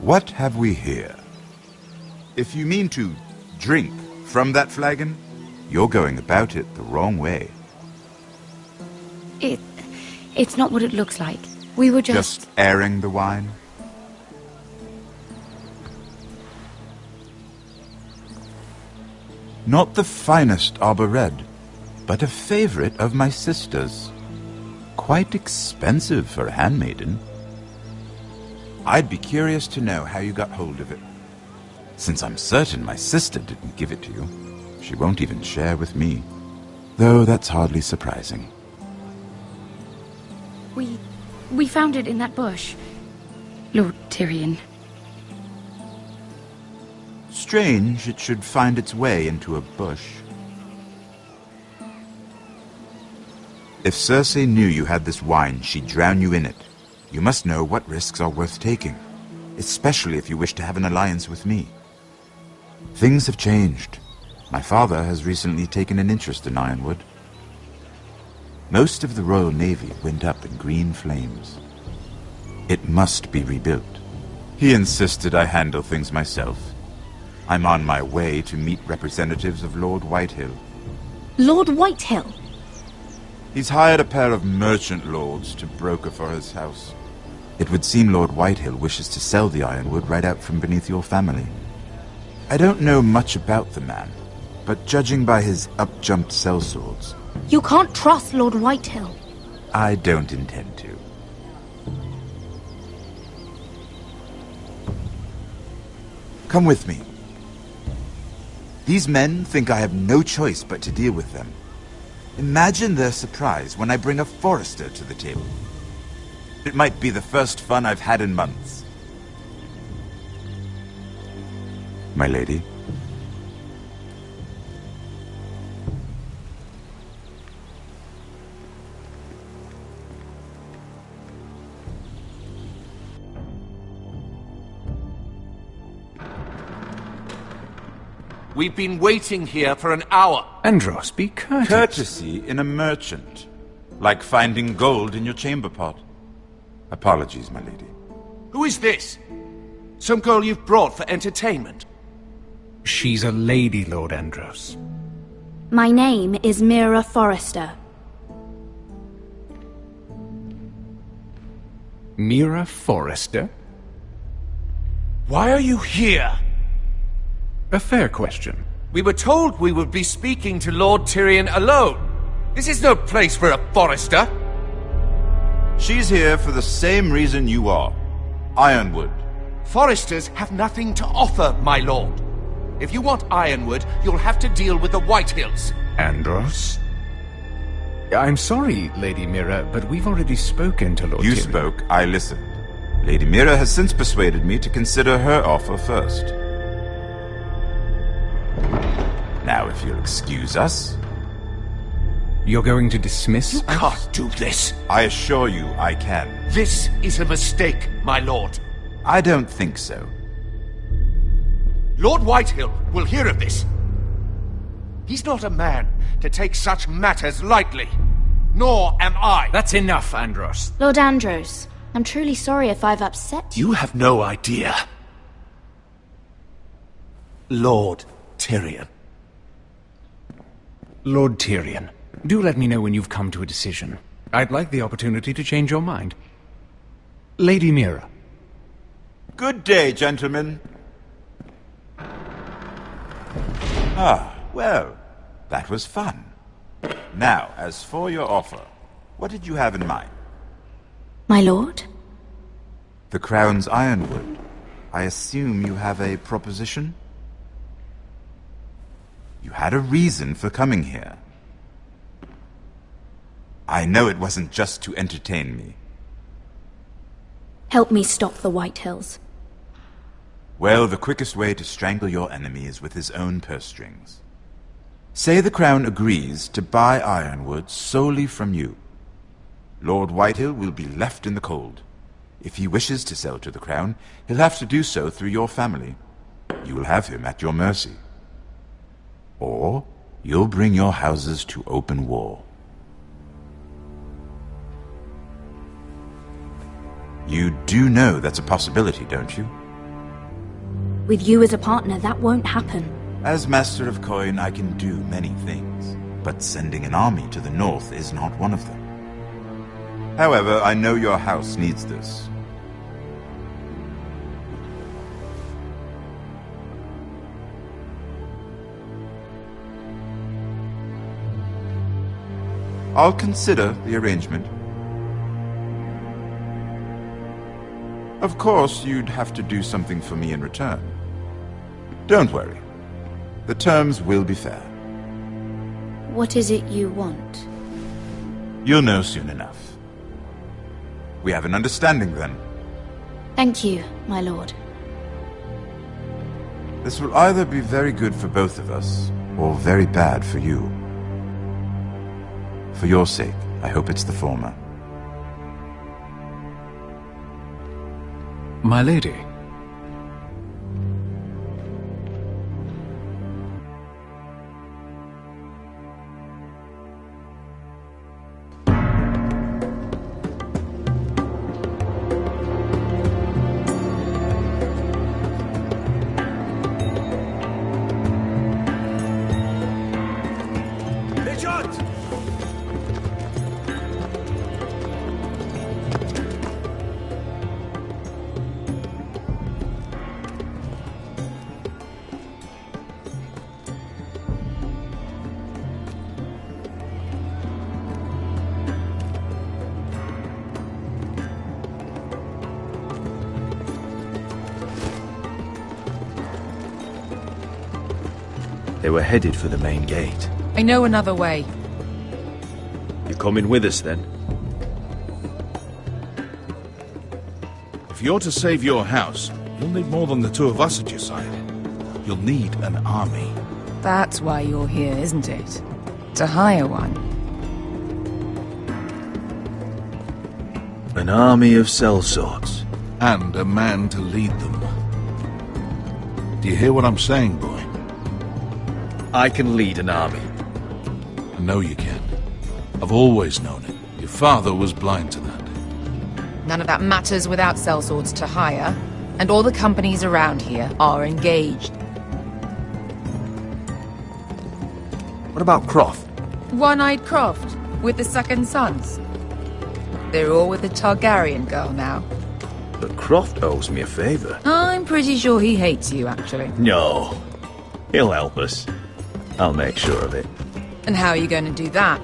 what have we here? If you mean to drink from that flagon, you're going about it the wrong way. It's not what it looks like. We were Just airing the wine? Not the finest Arbor Red, but a favorite of my sister's. Quite expensive for a handmaiden. I'd be curious to know how you got hold of it. Since I'm certain my sister didn't give it to you, she won't even share with me. Though that's hardly surprising. We found it in that bush. Lord Tyrion. Strange it should find its way into a bush. If Cersei knew you had this wine, she'd drown you in it. You must know what risks are worth taking, especially if you wish to have an alliance with me. Things have changed. My father has recently taken an interest in Ironwood. Most of the Royal Navy went up in green flames. It must be rebuilt. He insisted I handle things myself. I'm on my way to meet representatives of Lord Whitehill. Lord Whitehill? He's hired a pair of merchant lords to broker for his house. It would seem Lord Whitehill wishes to sell the Ironwood right out from beneath your family. I don't know much about the man, but judging by his up-jumped sellswords... You can't trust Lord Whitehill. I don't intend to. Come with me. These men think I have no choice but to deal with them. Imagine their surprise when I bring a Forester to the table. It might be the first fun I've had in months. My lady. We've been waiting here for an hour. Andros, be courteous. Courtesy in a merchant. Like finding gold in your chamber pot. Apologies, my lady. Who is this? Some girl you've brought for entertainment? She's a lady, Lord Andros. My name is Mira Forrester. Mira Forrester? Why are you here? A fair question. We were told we would be speaking to Lord Tyrion alone. This is no place for a Forrester. She's here for the same reason you are. Ironwood. Forresters have nothing to offer, my lord. If you want Ironwood, you'll have to deal with the Whitehills. Andros? I'm sorry, Lady Mira, but we've already spoken to Lord Tyrion. You spoke, I listened. Lady Mira has since persuaded me to consider her offer first. Now, if you'll excuse us... You're going to dismiss us? You can't do this. I assure you I can. This is a mistake, my lord. I don't think so. Lord Whitehill will hear of this. He's not a man to take such matters lightly. Nor am I. That's enough, Andros. Lord Andros, I'm truly sorry if I've upset you. You have no idea. Lord Tyrion. Lord Tyrion, do let me know when you've come to a decision. I'd like the opportunity to change your mind. Lady Mira. Good day, gentlemen. Ah, well, that was fun. Now, as for your offer, what did you have in mind? My lord? The Crown's Ironwood. I assume you have a proposition? You had a reason for coming here. I know it wasn't just to entertain me. Help me stop the Whitehills. Well, the quickest way to strangle your enemy is with his own purse strings. Say the Crown agrees to buy Ironwood solely from you. Lord Whitehill will be left in the cold. If he wishes to sell to the Crown, he'll have to do so through your family. You will have him at your mercy. Or you'll bring your houses to open war. You do know that's a possibility, don't you? With you as a partner, that won't happen. As Master of Coin, I can do many things, but sending an army to the north is not one of them. However, I know your house needs this. I'll consider the arrangement. Of course, you'd have to do something for me in return. Don't worry. The terms will be fair. What is it you want? You'll know soon enough. We have an understanding, then. Thank you, my lord. This will either be very good for both of us, or very bad for you. For your sake, I hope it's the former. My lady. They were headed for the main gate. I know another way. You're coming with us, then? If you're to save your house, you'll need more than the two of us at your side. You'll need an army. That's why you're here, isn't it? To hire one. An army of sellswords. And a man to lead them. Do you hear what I'm saying, boy? I can lead an army. I know you can. I've always known it. Your father was blind to that. None of that matters without sellswords to hire, and all the companies around here are engaged. What about Croft? One-Eyed Croft, with the second sons. They're all with the Targaryen girl now. But Croft owes me a favour. I'm pretty sure he hates you, actually. No. He'll help us. I'll make sure of it. And how are you going to do that?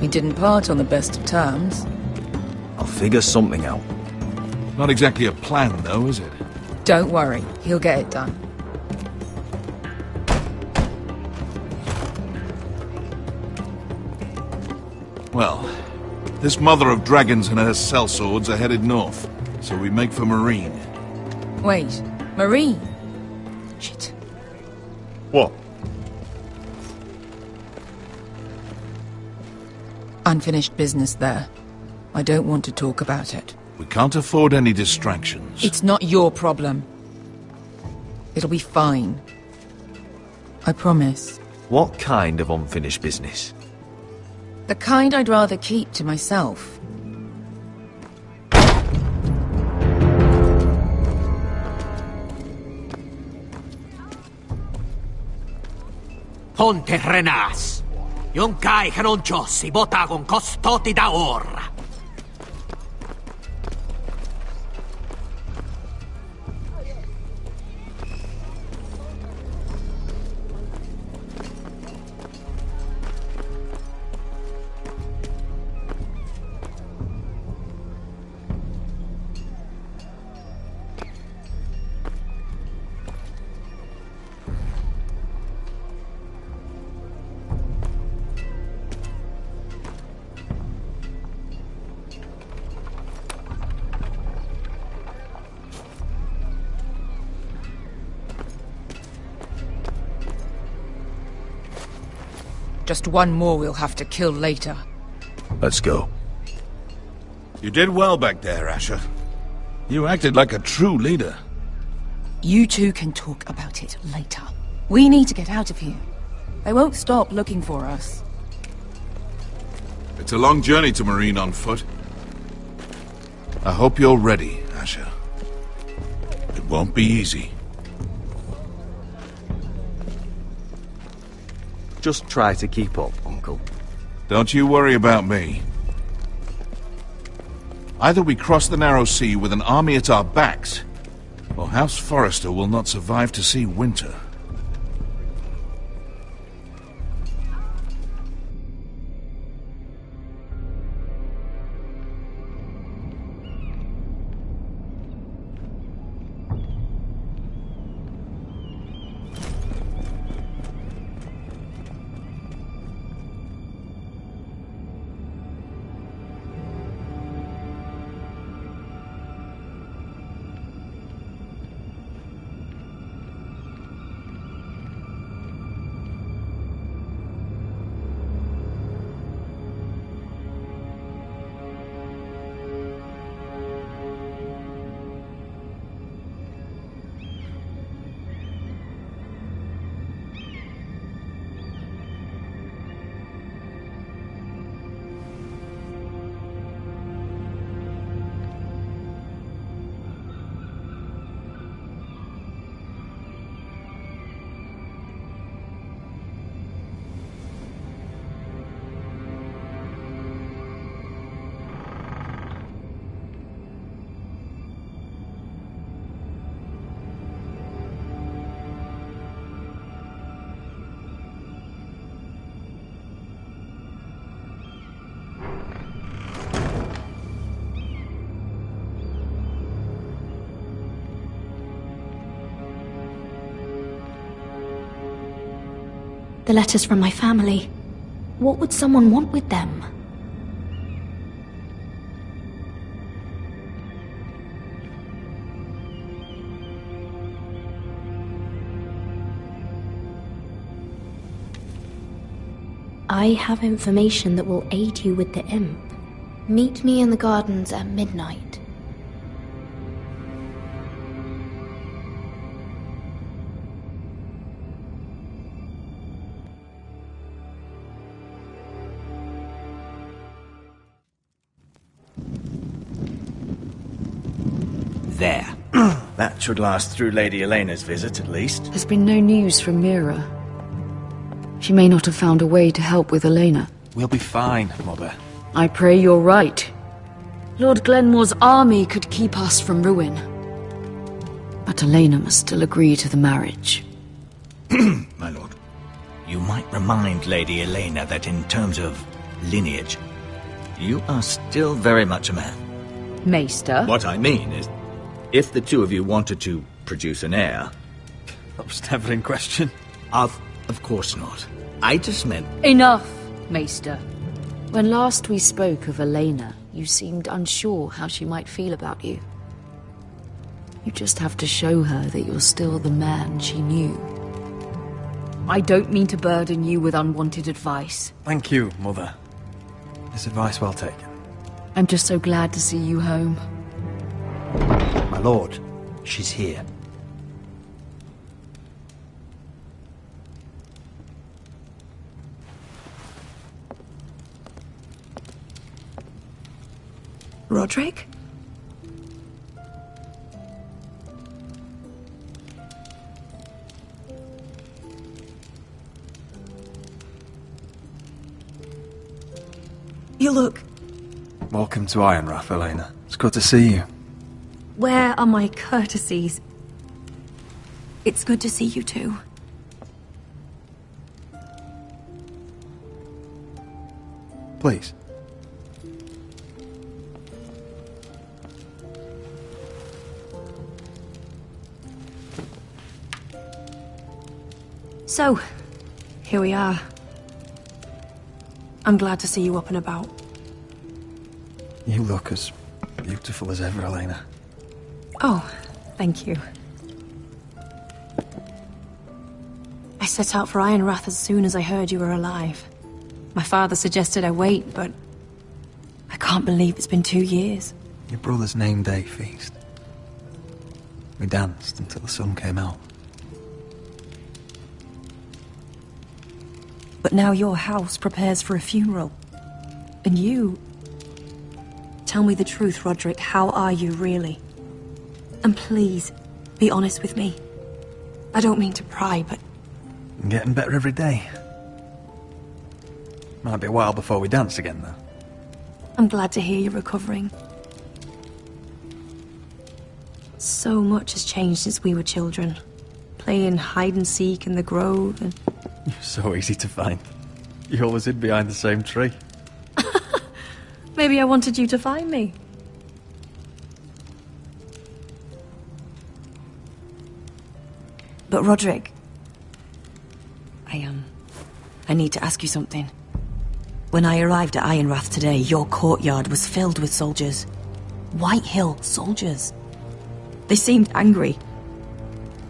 We didn't part on the best of terms. I'll figure something out. Not exactly a plan, though, is it? Don't worry, he'll get it done. Well, this mother of dragons and her sellswords are headed north, so we make for Marine. Wait, Marine? Shit. What? Unfinished business there. I don't want to talk about it. We can't afford any distractions. It's not your problem. It'll be fine. I promise. What kind of unfinished business? The kind I'd rather keep to myself. Ponte Renas. Yon kai canonchos si botagon costoti da ora. Just one more we'll have to kill later. Let's go. You did well back there, Asher. You acted like a true leader. You two can talk about it later. We need to get out of here. They won't stop looking for us. It's a long journey to Marine on foot. I hope you're ready, Asher. It won't be easy. Just try to keep up, Uncle. Don't you worry about me. Either we cross the narrow sea with an army at our backs, or House Forrester will not survive to see winter. The letters from my family. What would someone want with them? I have information that will aid you with the imp. Meet me in the gardens at midnight. there. That should last through Lady Elena's visit, at least. There's been no news from Mira. She may not have found a way to help with Elena. We'll be fine, Mother. I pray you're right. Lord Glenmore's army could keep us from ruin. But Elena must still agree to the marriage. My lord, you might remind Lady Elena that in terms of lineage, you are still very much a man. Maester? What I mean is, if the two of you wanted to produce an heir... That was never in question. Of course not. I just meant... Enough, Maester. When last we spoke of Elena, you seemed unsure how she might feel about you. You just have to show her that you're still the man she knew. I don't mean to burden you with unwanted advice. Thank you, Mother. This advice well taken. I'm just so glad to see you home. My lord, she's here. Roderick? You look... Welcome to Ironrath, Elena. It's good to see you. Where are my courtesies? It's good to see you too. Please. So, here we are. I'm glad to see you up and about. You look as beautiful as ever, Elena. Oh, thank you. I set out for Ironrath as soon as I heard you were alive. My father suggested I wait, but I can't believe it's been 2 years. Your brother's name day feast. We danced until the sun came out. But now your house prepares for a funeral. And you... Tell me the truth, Roderick. How are you, really? And please, be honest with me. I don't mean to pry, but... I'm getting better every day. Might be a while before we dance again, though. I'm glad to hear you're recovering. So much has changed since we were children. Playing hide and seek in the grove and... You're so easy to find. You always hid behind the same tree. Maybe I wanted you to find me. But Roderick... I need to ask you something. When I arrived at Ironrath today, your courtyard was filled with soldiers. Whitehill soldiers. They seemed angry.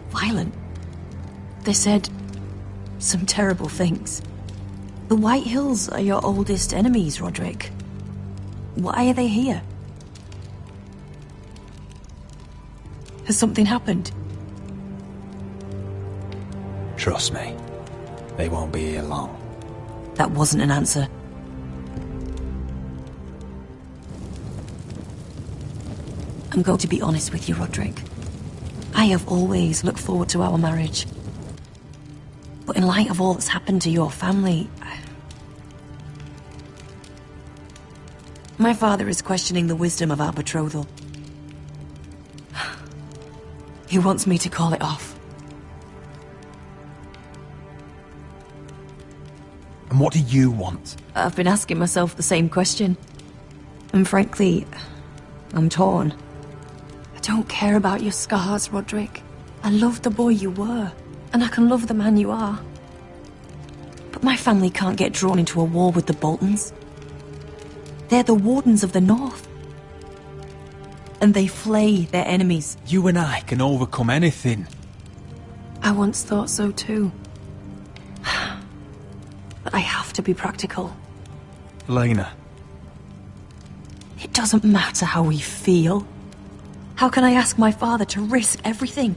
Violent. They said some terrible things. The Whitehills are your oldest enemies, Roderick. Why are they here? Has something happened? Trust me. They won't be here long. That wasn't an answer. I'm going to be honest with you, Roderick. I have always looked forward to our marriage. But in light of all that's happened to your family... My father is questioning the wisdom of our betrothal. He wants me to call it off. And what do you want? I've been asking myself the same question. And frankly, I'm torn. I don't care about your scars, Roderick. I love the boy you were, and I can love the man you are. But my family can't get drawn into a war with the Boltons. They're the Wardens of the North. And they flay their enemies. You and I can overcome anything. I once thought so too. But I have to be practical. Elena. It doesn't matter how we feel. How can I ask my father to risk everything?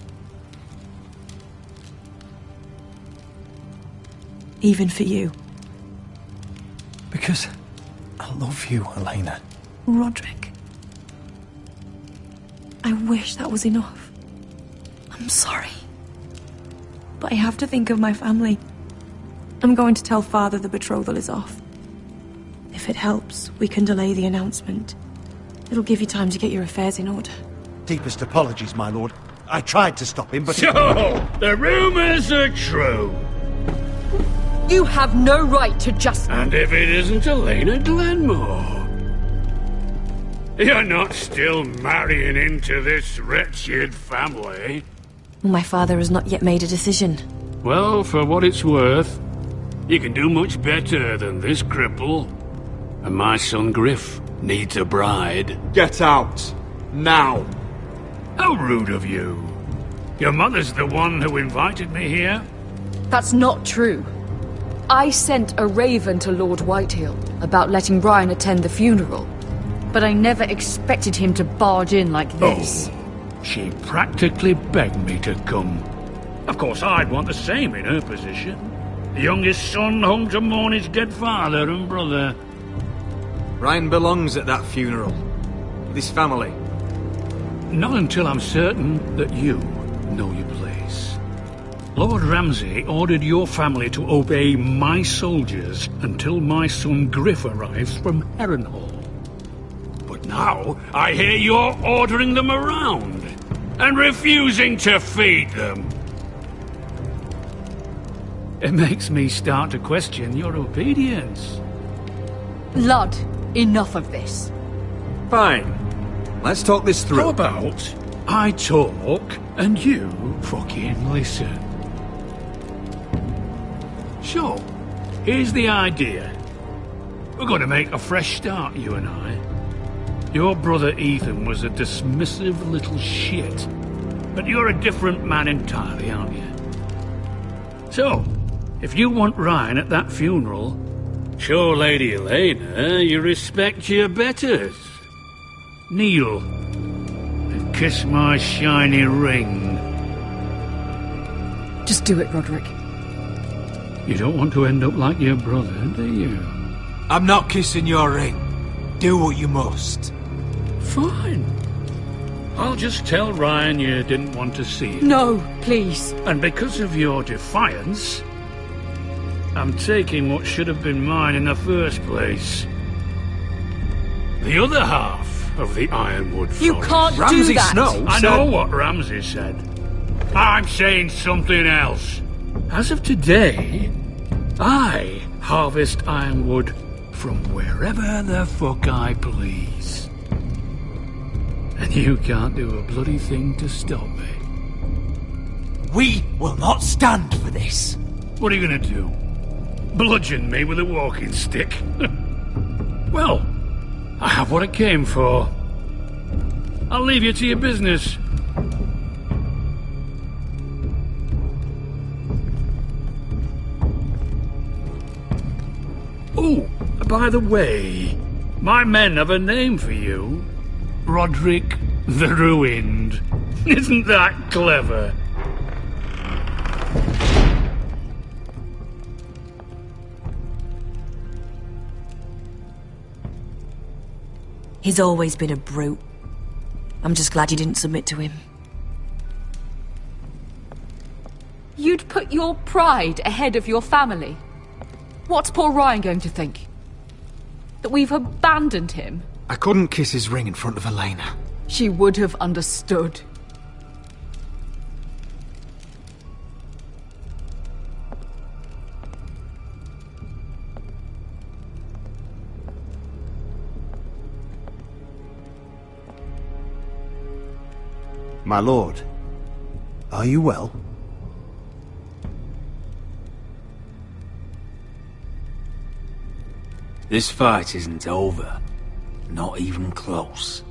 Even for you. Because I love you, Elena. Roderick. I wish that was enough. I'm sorry. But I have to think of my family. I'm going to tell Father the betrothal is off. If it helps, we can delay the announcement. It'll give you time to get your affairs in order. Deepest apologies, my lord. I tried to stop him, but... So, the rumours are true. You have no right to just... And if it isn't Elena Glenmore? You're not still marrying into this wretched family? Well, my father has not yet made a decision. Well, for what it's worth, you can do much better than this cripple. And my son Griff needs a bride. Get out. Now. How rude of you. Your mother's the one who invited me here? That's not true. I sent a raven to Lord Whitehill about letting Brian attend the funeral. But I never expected him to barge in like this. Oh, she practically begged me to come. Of course, I'd want the same in her position. The youngest son home to mourn his dead father and brother. Ryan belongs at that funeral. With his family. Not until I'm certain that you know your place. Lord Ramsay ordered your family to obey my soldiers until my son Griff arrives from Harrenhal. But now, I hear you're ordering them around, and refusing to feed them. It makes me start to question your obedience. Lud, enough of this. Fine. Let's talk this through. How about I talk and you fucking listen? So, here's the idea. We're going to make a fresh start, you and I. Your brother Ethan was a dismissive little shit. But you're a different man entirely, aren't you? So, if you want Ryan at that funeral, show Lady Elena you respect your betters. Kneel and kiss my shiny ring. Just do it, Roderick. You don't want to end up like your brother, do you? I'm not kissing your ring. Do what you must. Fine. I'll just tell Ryan you didn't want to see him. No, please. And because of your defiance, I'm taking what should have been mine in the first place. The other half of the Ironwood Forest. You can't Ramsay do that. Snow I said... know what Ramsay said. I'm saying something else. As of today, I harvest ironwood from wherever the fuck I please. And you can't do a bloody thing to stop me. We will not stand for this. What are you gonna do? Bludgeon me with a walking stick? Well, I have what I came for. I'll leave you to your business. Oh, by the way, my men have a name for you. Roderick the Ruined. Isn't that clever? He's always been a brute. I'm just glad you didn't submit to him. You'd put your pride ahead of your family. What's poor Ryan going to think? That we've abandoned him? I couldn't kiss his ring in front of Elena. She would have understood. My lord, are you well? This fight isn't over. Not even close.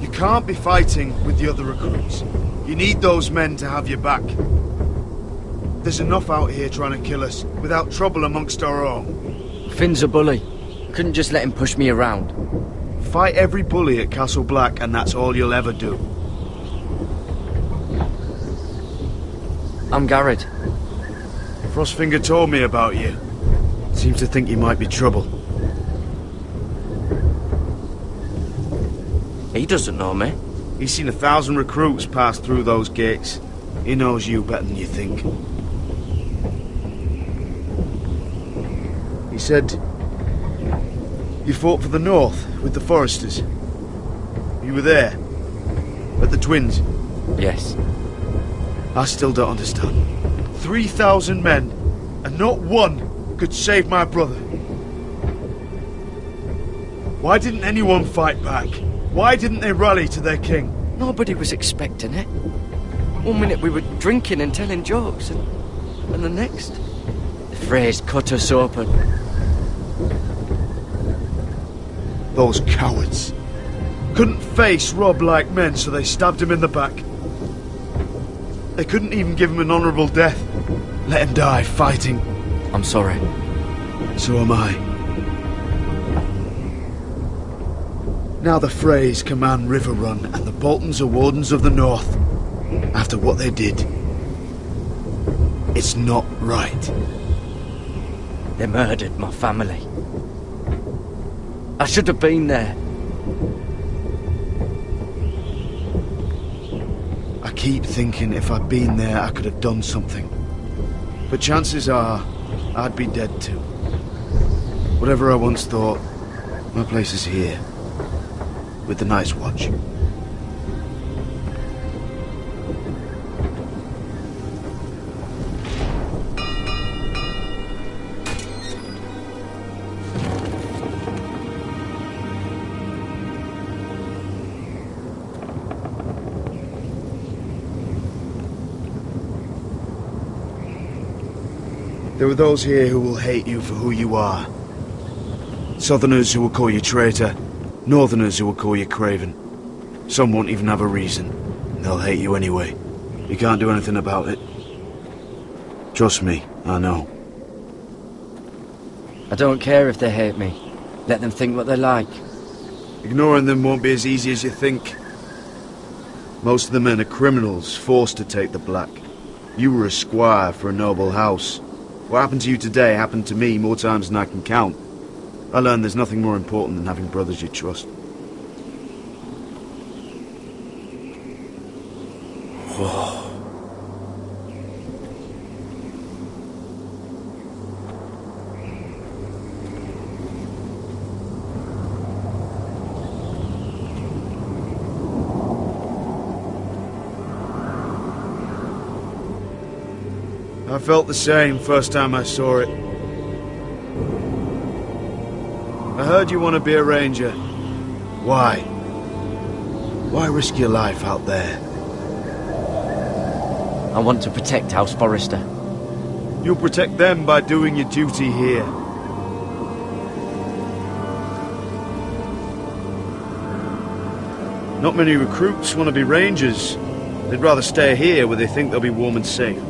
You can't be fighting with the other recruits. You need those men to have your back. There's enough out here trying to kill us, without trouble amongst our own. Finn's a bully. I couldn't just let him push me around. fight every bully at Castle Black, and that's all you'll ever do. I'm Garrett. Frostfinger told me about you. Seems to think you might be trouble. He doesn't know me. He's seen 1,000 recruits pass through those gates. He knows you better than you think. He said you fought for the North with the Foresters. You were there, at the Twins. Yes. I still don't understand. 3,000 men, and not one could save my brother. Why didn't anyone fight back? Why didn't they rally to their king? Nobody was expecting it. One minute we were drinking and telling jokes, and the next, the Freys cut us open. Those cowards. Couldn't face Robb like men, so they stabbed him in the back. They couldn't even give him an honourable death. Let him die fighting. I'm sorry. So am I. Now the Freys command Riverrun, and the Boltons are Wardens of the North. After what they did, it's not right. They murdered my family. I should have been there. I keep thinking if I'd been there, I could have done something. But chances are, I'd be dead too. Whatever I once thought, my place is here. With the Night's Watch. There are those here who will hate you for who you are. Southerners who will call you traitor. Northerners who will call you craven. Some won't even have a reason. They'll hate you anyway. You can't do anything about it. Trust me, I know. I don't care if they hate me. Let them think what they like. Ignoring them won't be as easy as you think. Most of the men are criminals, forced to take the black. You were a squire for a noble house. What happened to you today happened to me more times than I can count. I learned there's nothing more important than having brothers you trust. Whoa. I felt the same first time I saw it. I heard you want to be a ranger. Why? Why risk your life out there? I want to protect House Forrester. You'll protect them by doing your duty here. Not many recruits want to be rangers. They'd rather stay here where they think they'll be warm and safe.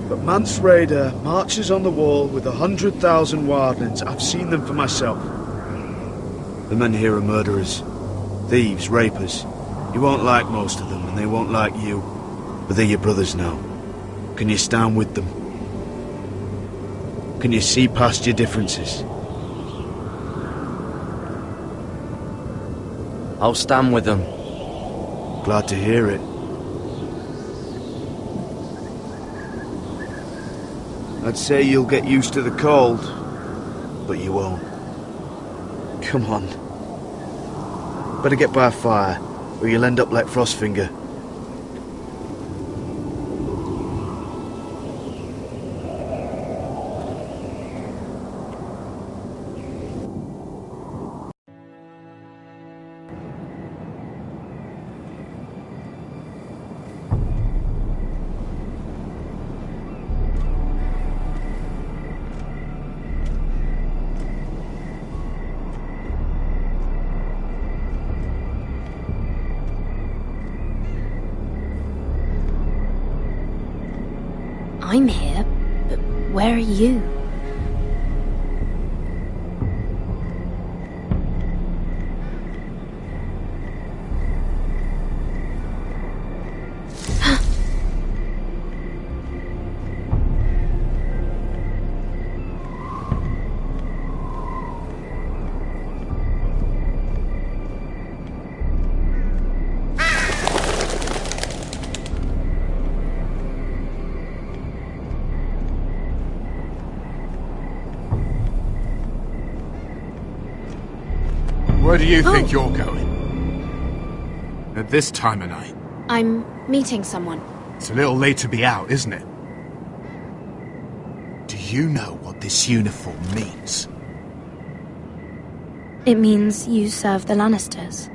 But Mance Rayder marches on the wall with 100,000 wildlings. I've seen them for myself. The men here are murderers. Thieves, rapers. You won't like most of them, and they won't like you. But they're your brothers now. Can you stand with them? Can you see past your differences? I'll stand with them. Glad to hear it. I'd say you'll get used to the cold, but you won't. Come on. Better get by a fire, or you'll end up like Frostfinger. I'm here, but where are you? Where do you think you're going? At this time of night? I'm meeting someone. It's a little late to be out, isn't it? Do you know what this uniform means? It means you serve the Lannisters.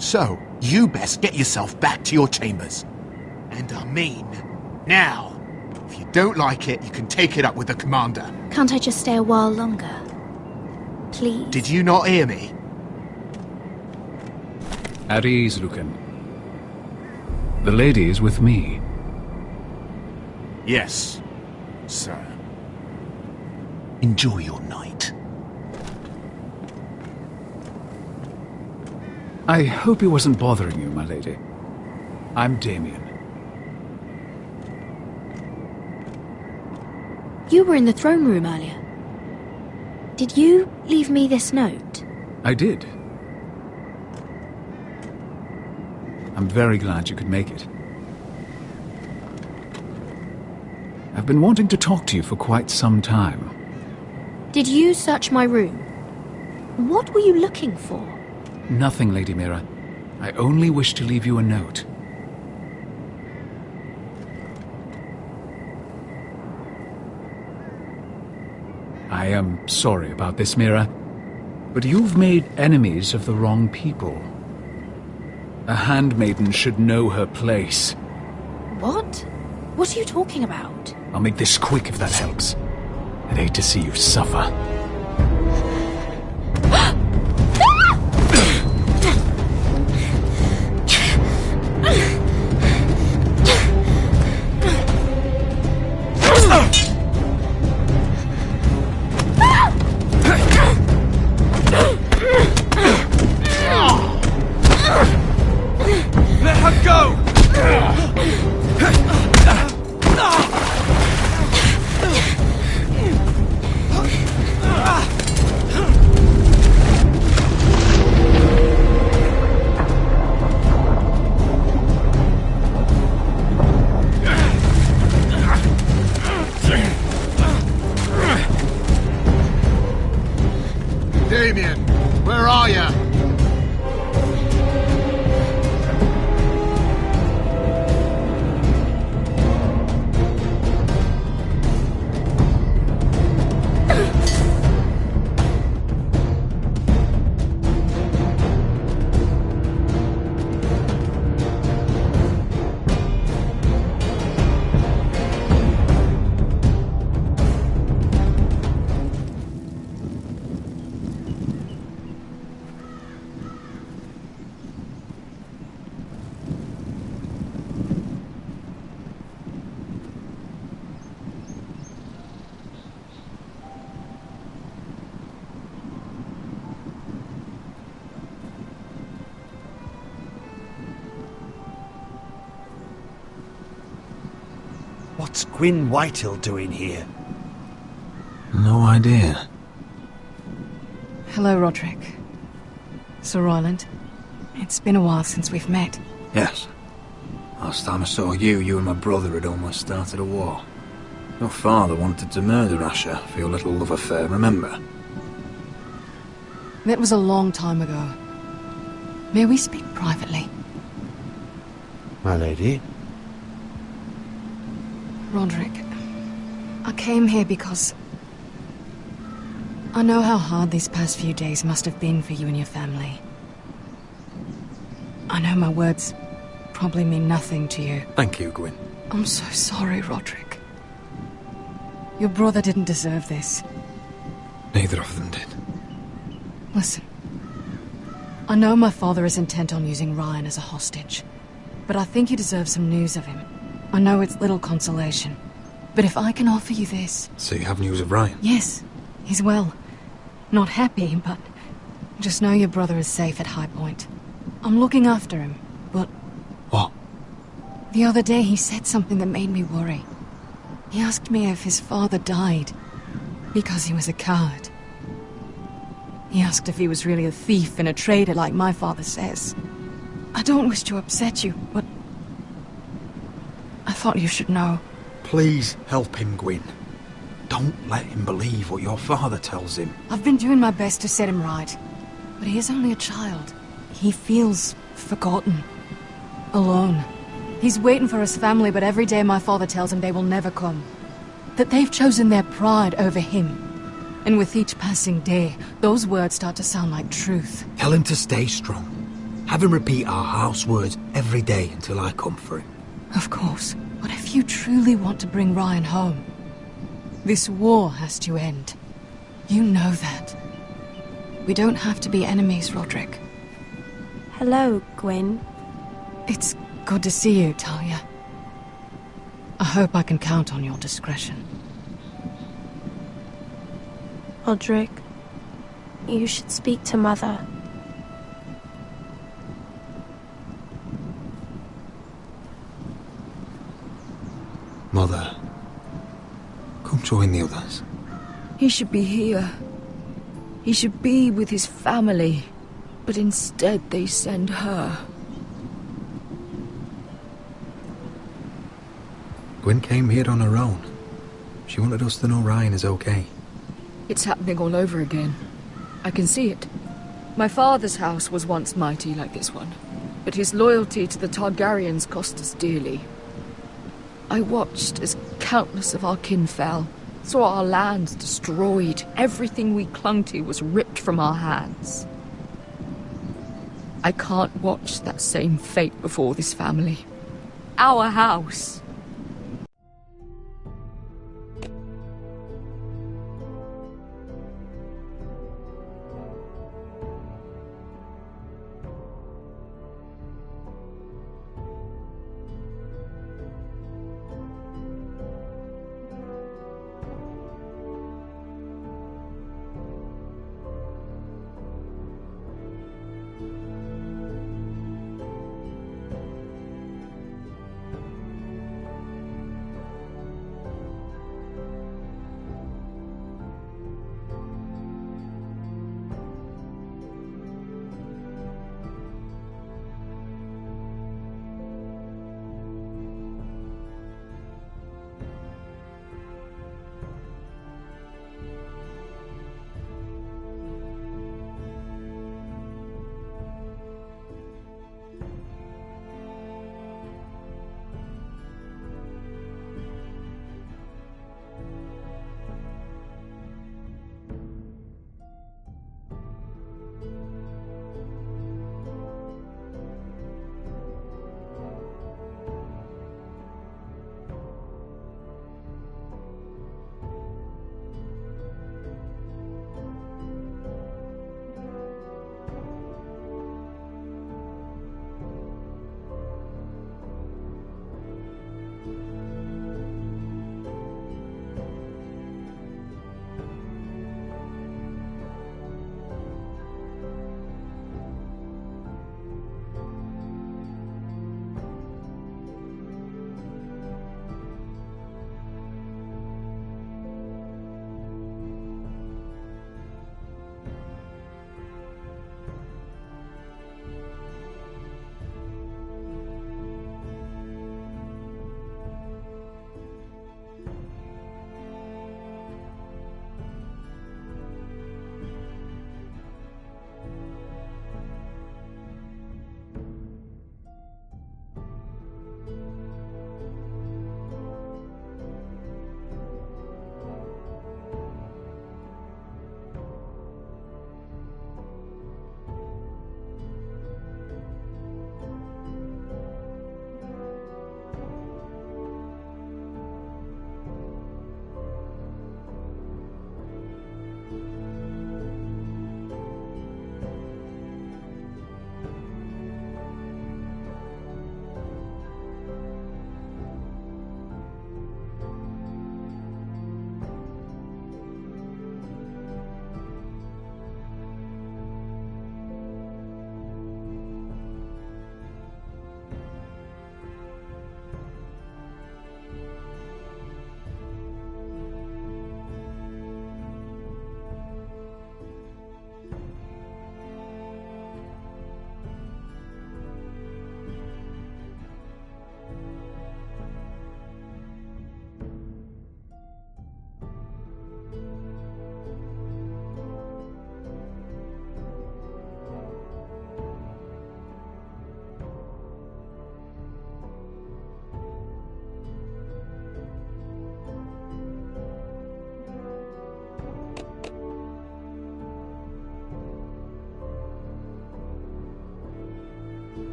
So, you best get yourself back to your chambers. And I mean, now. If you don't like it, you can take it up with the commander. Can't I just stay a while longer? Please? Did you not hear me? At ease, Lucan. The lady is with me. Yes, sir. Enjoy your night. I hope he wasn't bothering you, my lady. I'm Damien. You were in the throne room earlier. Did you leave me this note? I did. I'm very glad you could make it. I've been wanting to talk to you for quite some time. Did you search my room? What were you looking for? Nothing, Lady Mira. I only wish to leave you a note. I am sorry about this, Mira, but you've made enemies of the wrong people. A handmaiden should know her place. What? What are you talking about? I'll make this quick if that helps. I'd hate to see you suffer. Let her go! Damien, where are you? What's Gwyn Whitehill doing here? No idea. Hello, Roderick. Sir Royland. It's been a while since we've met. Yes. Last time I saw you, you and my brother had almost started a war. Your father wanted to murder Asher for your little love affair, remember? That was a long time ago. May we speak privately? My lady? Roderick, I came here because I know how hard these past few days must have been for you and your family. I know my words probably mean nothing to you. Thank you, Gwyn. I'm so sorry, Roderick. Your brother didn't deserve this. Neither of them did. Listen, I know my father is intent on using Ryan as a hostage, but I think you deserve some news of him. I know it's little consolation, but if I can offer you this... So you have news of Ryan? Yes, he's well. Not happy, but just know your brother is safe at High Point. I'm looking after him, but... What? The other day he said something that made me worry. He asked me if his father died because he was a coward. He asked if he was really a thief and a traitor like my father says. I don't wish to upset you, but I thought you should know. Please help him, Gwyn. Don't let him believe what your father tells him. I've been doing my best to set him right. But he is only a child. He feels forgotten. Alone. He's waiting for his family, but every day my father tells him they will never come. That they've chosen their pride over him. And with each passing day, those words start to sound like truth. Tell him to stay strong. Have him repeat our house words every day until I come for him. Of course. But if you truly want to bring Ryan home, this war has to end. You know that. We don't have to be enemies, Roderick. Hello, Gwyn. It's good to see you, Talia. I hope I can count on your discretion. Roderick, you should speak to Mother. Mother, come join the others. He should be here. He should be with his family. But instead they send her. Gwyn came here on her own. She wanted us to know Ryan is okay. It's happening all over again. I can see it. My father's house was once mighty like this one, but his loyalty to the Targaryens cost us dearly. I watched as countless of our kin fell, saw our lands destroyed, everything we clung to was ripped from our hands. I can't watch that same fate before this family. Our house.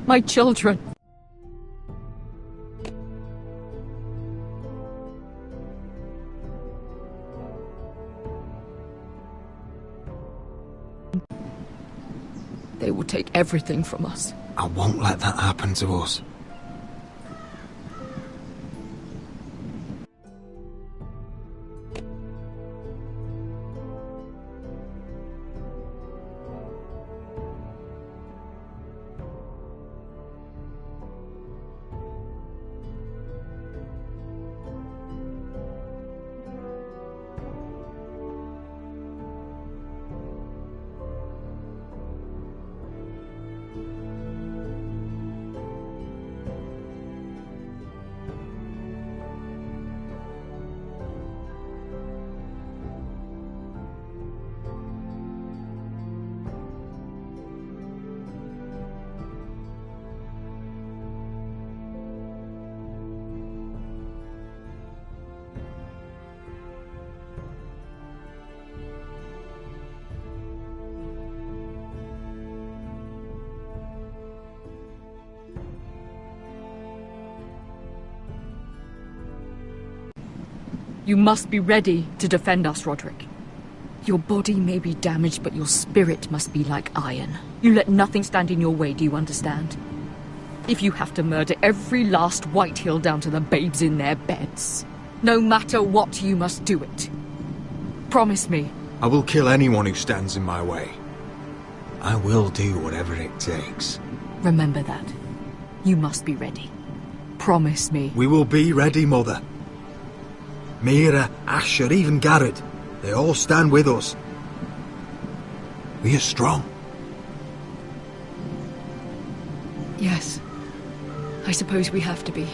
My children. They will take everything from us. I won't let that happen to us. You must be ready to defend us, Roderick. Your body may be damaged, but your spirit must be like iron. You let nothing stand in your way, do you understand? If you have to murder every last Whitehill down to the babes in their beds, no matter what, you must do it. Promise me. I will kill anyone who stands in my way. I will do whatever it takes. Remember that. You must be ready. Promise me. We will be ready, Mother. Mira, Asher, even Garrett. They all stand with us. We are strong. Yes. I suppose we have to be.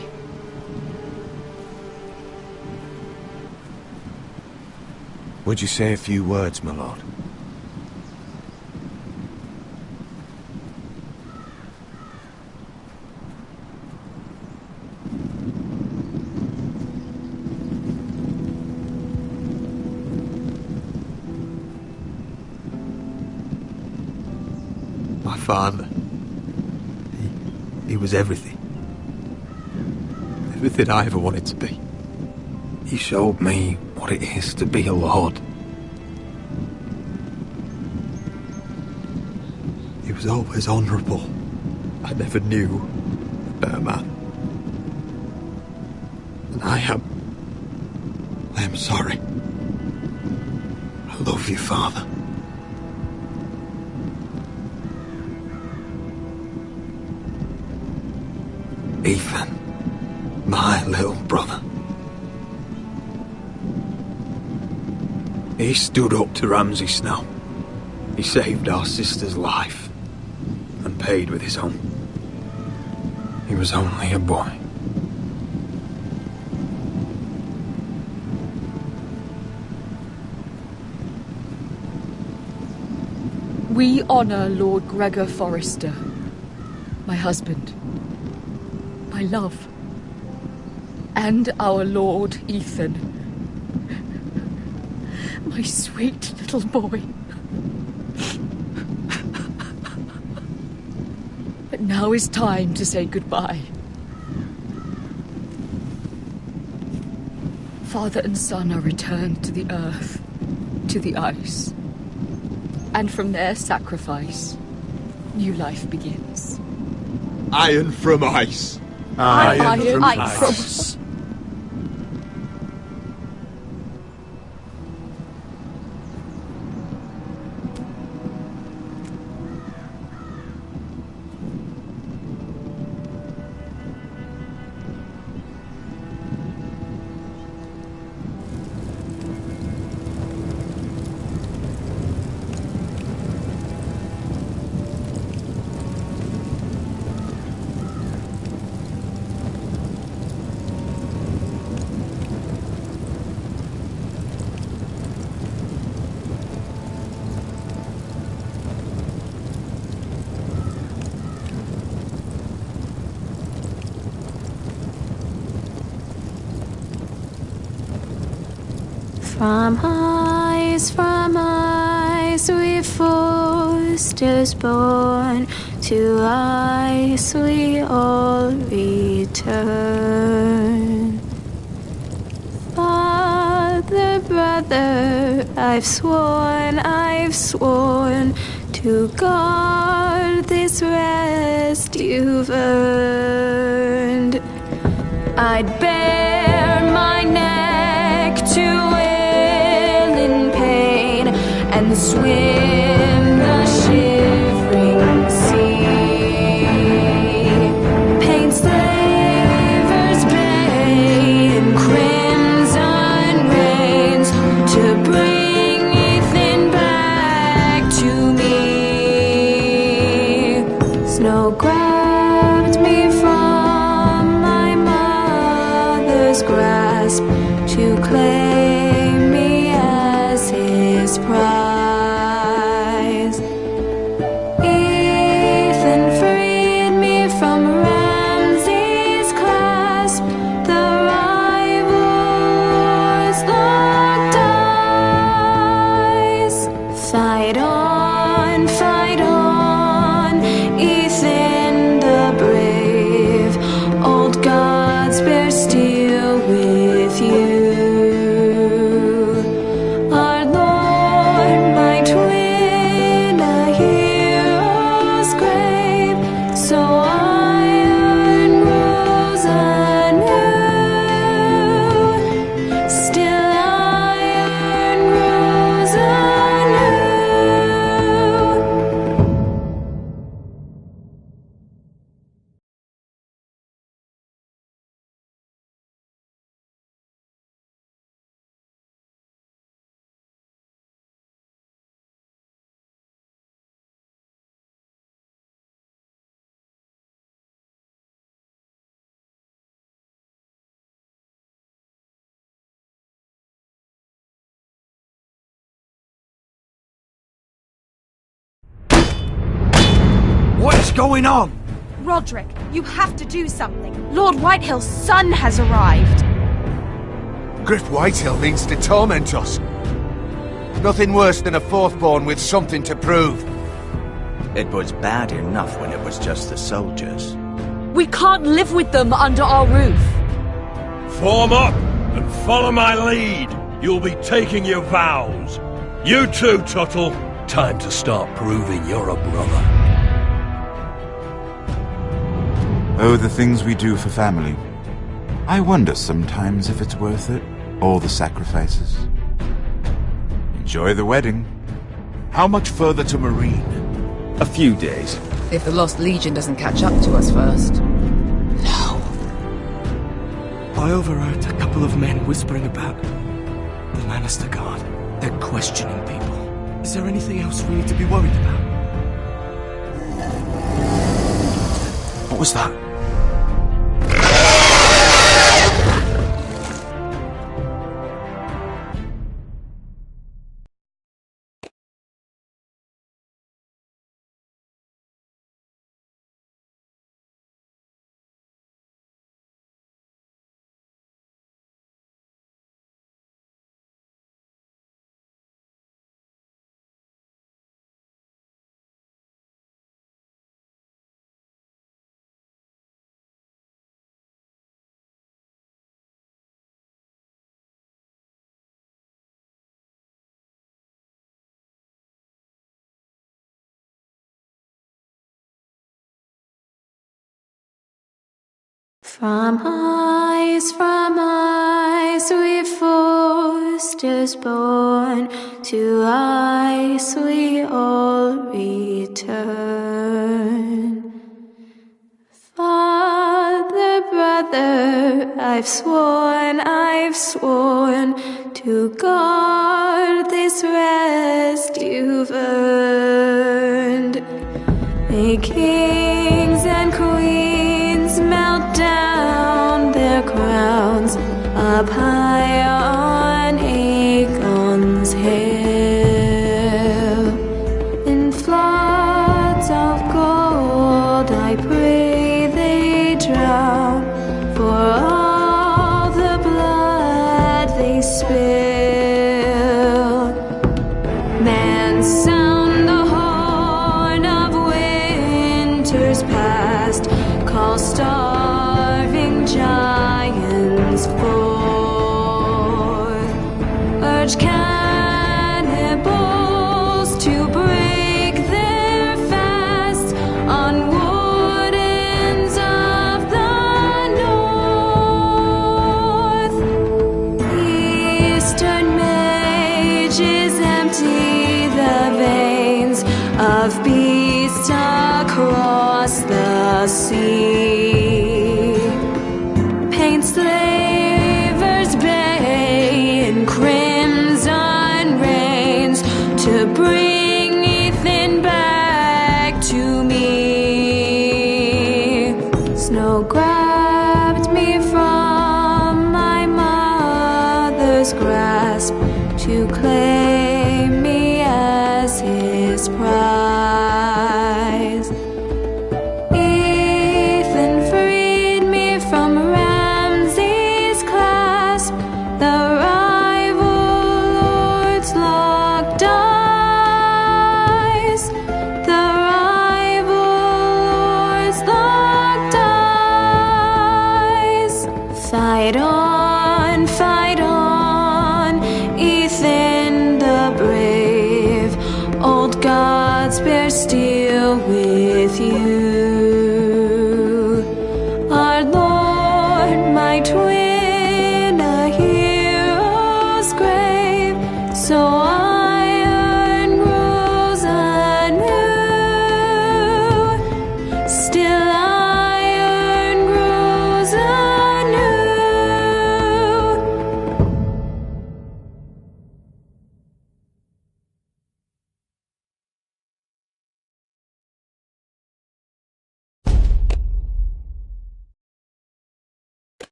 Would you say a few words, my lord? My father. He was everything. Everything I ever wanted to be. He showed me what it is to be a lord. He was always honourable. I never knew a better man. And I am sorry. I love you, Father. Ethan, my little brother. He stood up to Ramsay Snow. He saved our sister's life and paid with his own. He was only a boy. We honour Lord Gregor Forrester, my husband, my love, and our Lord Ethan, my sweet little boy. But now is time to say goodbye. Father and son are returned to the earth, to the ice. And from their sacrifice, new life begins. Iron from ice. Iron from ice. From ice we Forsters born to ice we all return. Father, brother, I've sworn to guard this rest you've earned. I'd bare my neck to wail in pain and swim the shivering sea. Paint slavers bay in crimson rains to bring Ethan back to me. Snow grabbed me from my mother's grasp to claim me as his prize. Ethan freed me from Ramses' clasp. The rivals locked eyes. Fight on, Ethan the brave. Old gods bear steel with you. Our Lord, my twin, a hero's grave. So iron rose anew. Still iron rose anew. What's going on? Roderick, you have to do something. Lord Whitehill's son has arrived. Griff Whitehill means to torment us. Nothing worse than a fourthborn with something to prove. It was bad enough when it was just the soldiers. We can't live with them under our roof. Form up and follow my lead. You'll be taking your vows. You too, Tuttle. Time to start proving you're a brother. Oh, the things we do for family. I wonder sometimes if it's worth it, all the sacrifices. Enjoy the wedding. How much further to Marine? A few days. If the Lost Legion doesn't catch up to us first. I overheard a couple of men whispering about the Lannister Guard. They're questioning people. Is there anything else we need to be worried about? What was that? From ice we foresters born, to ice we all return. Father, brother, I've sworn to guard this rest you've earned. May kings and queens melt down their crowns up high on Aegon's hill. In floods of gold I pray they drown, for all the blood they spill. Man, sound the horn of winter. saw starving giants forth, urge cannibals to break their fast on wardens of the north. Eastern mages empty the veins of beasts across the sea. Paint slavers bay in crimson rains to bring Ethan back to me. Snow grabbed me from my mother's grasp to claim me as his prize. Ethan freed me from Ramses' clasp, the rival lords locked eyes, the rival lords locked eyes. Fight on, Ethan the brave. Old gods bear steel with you.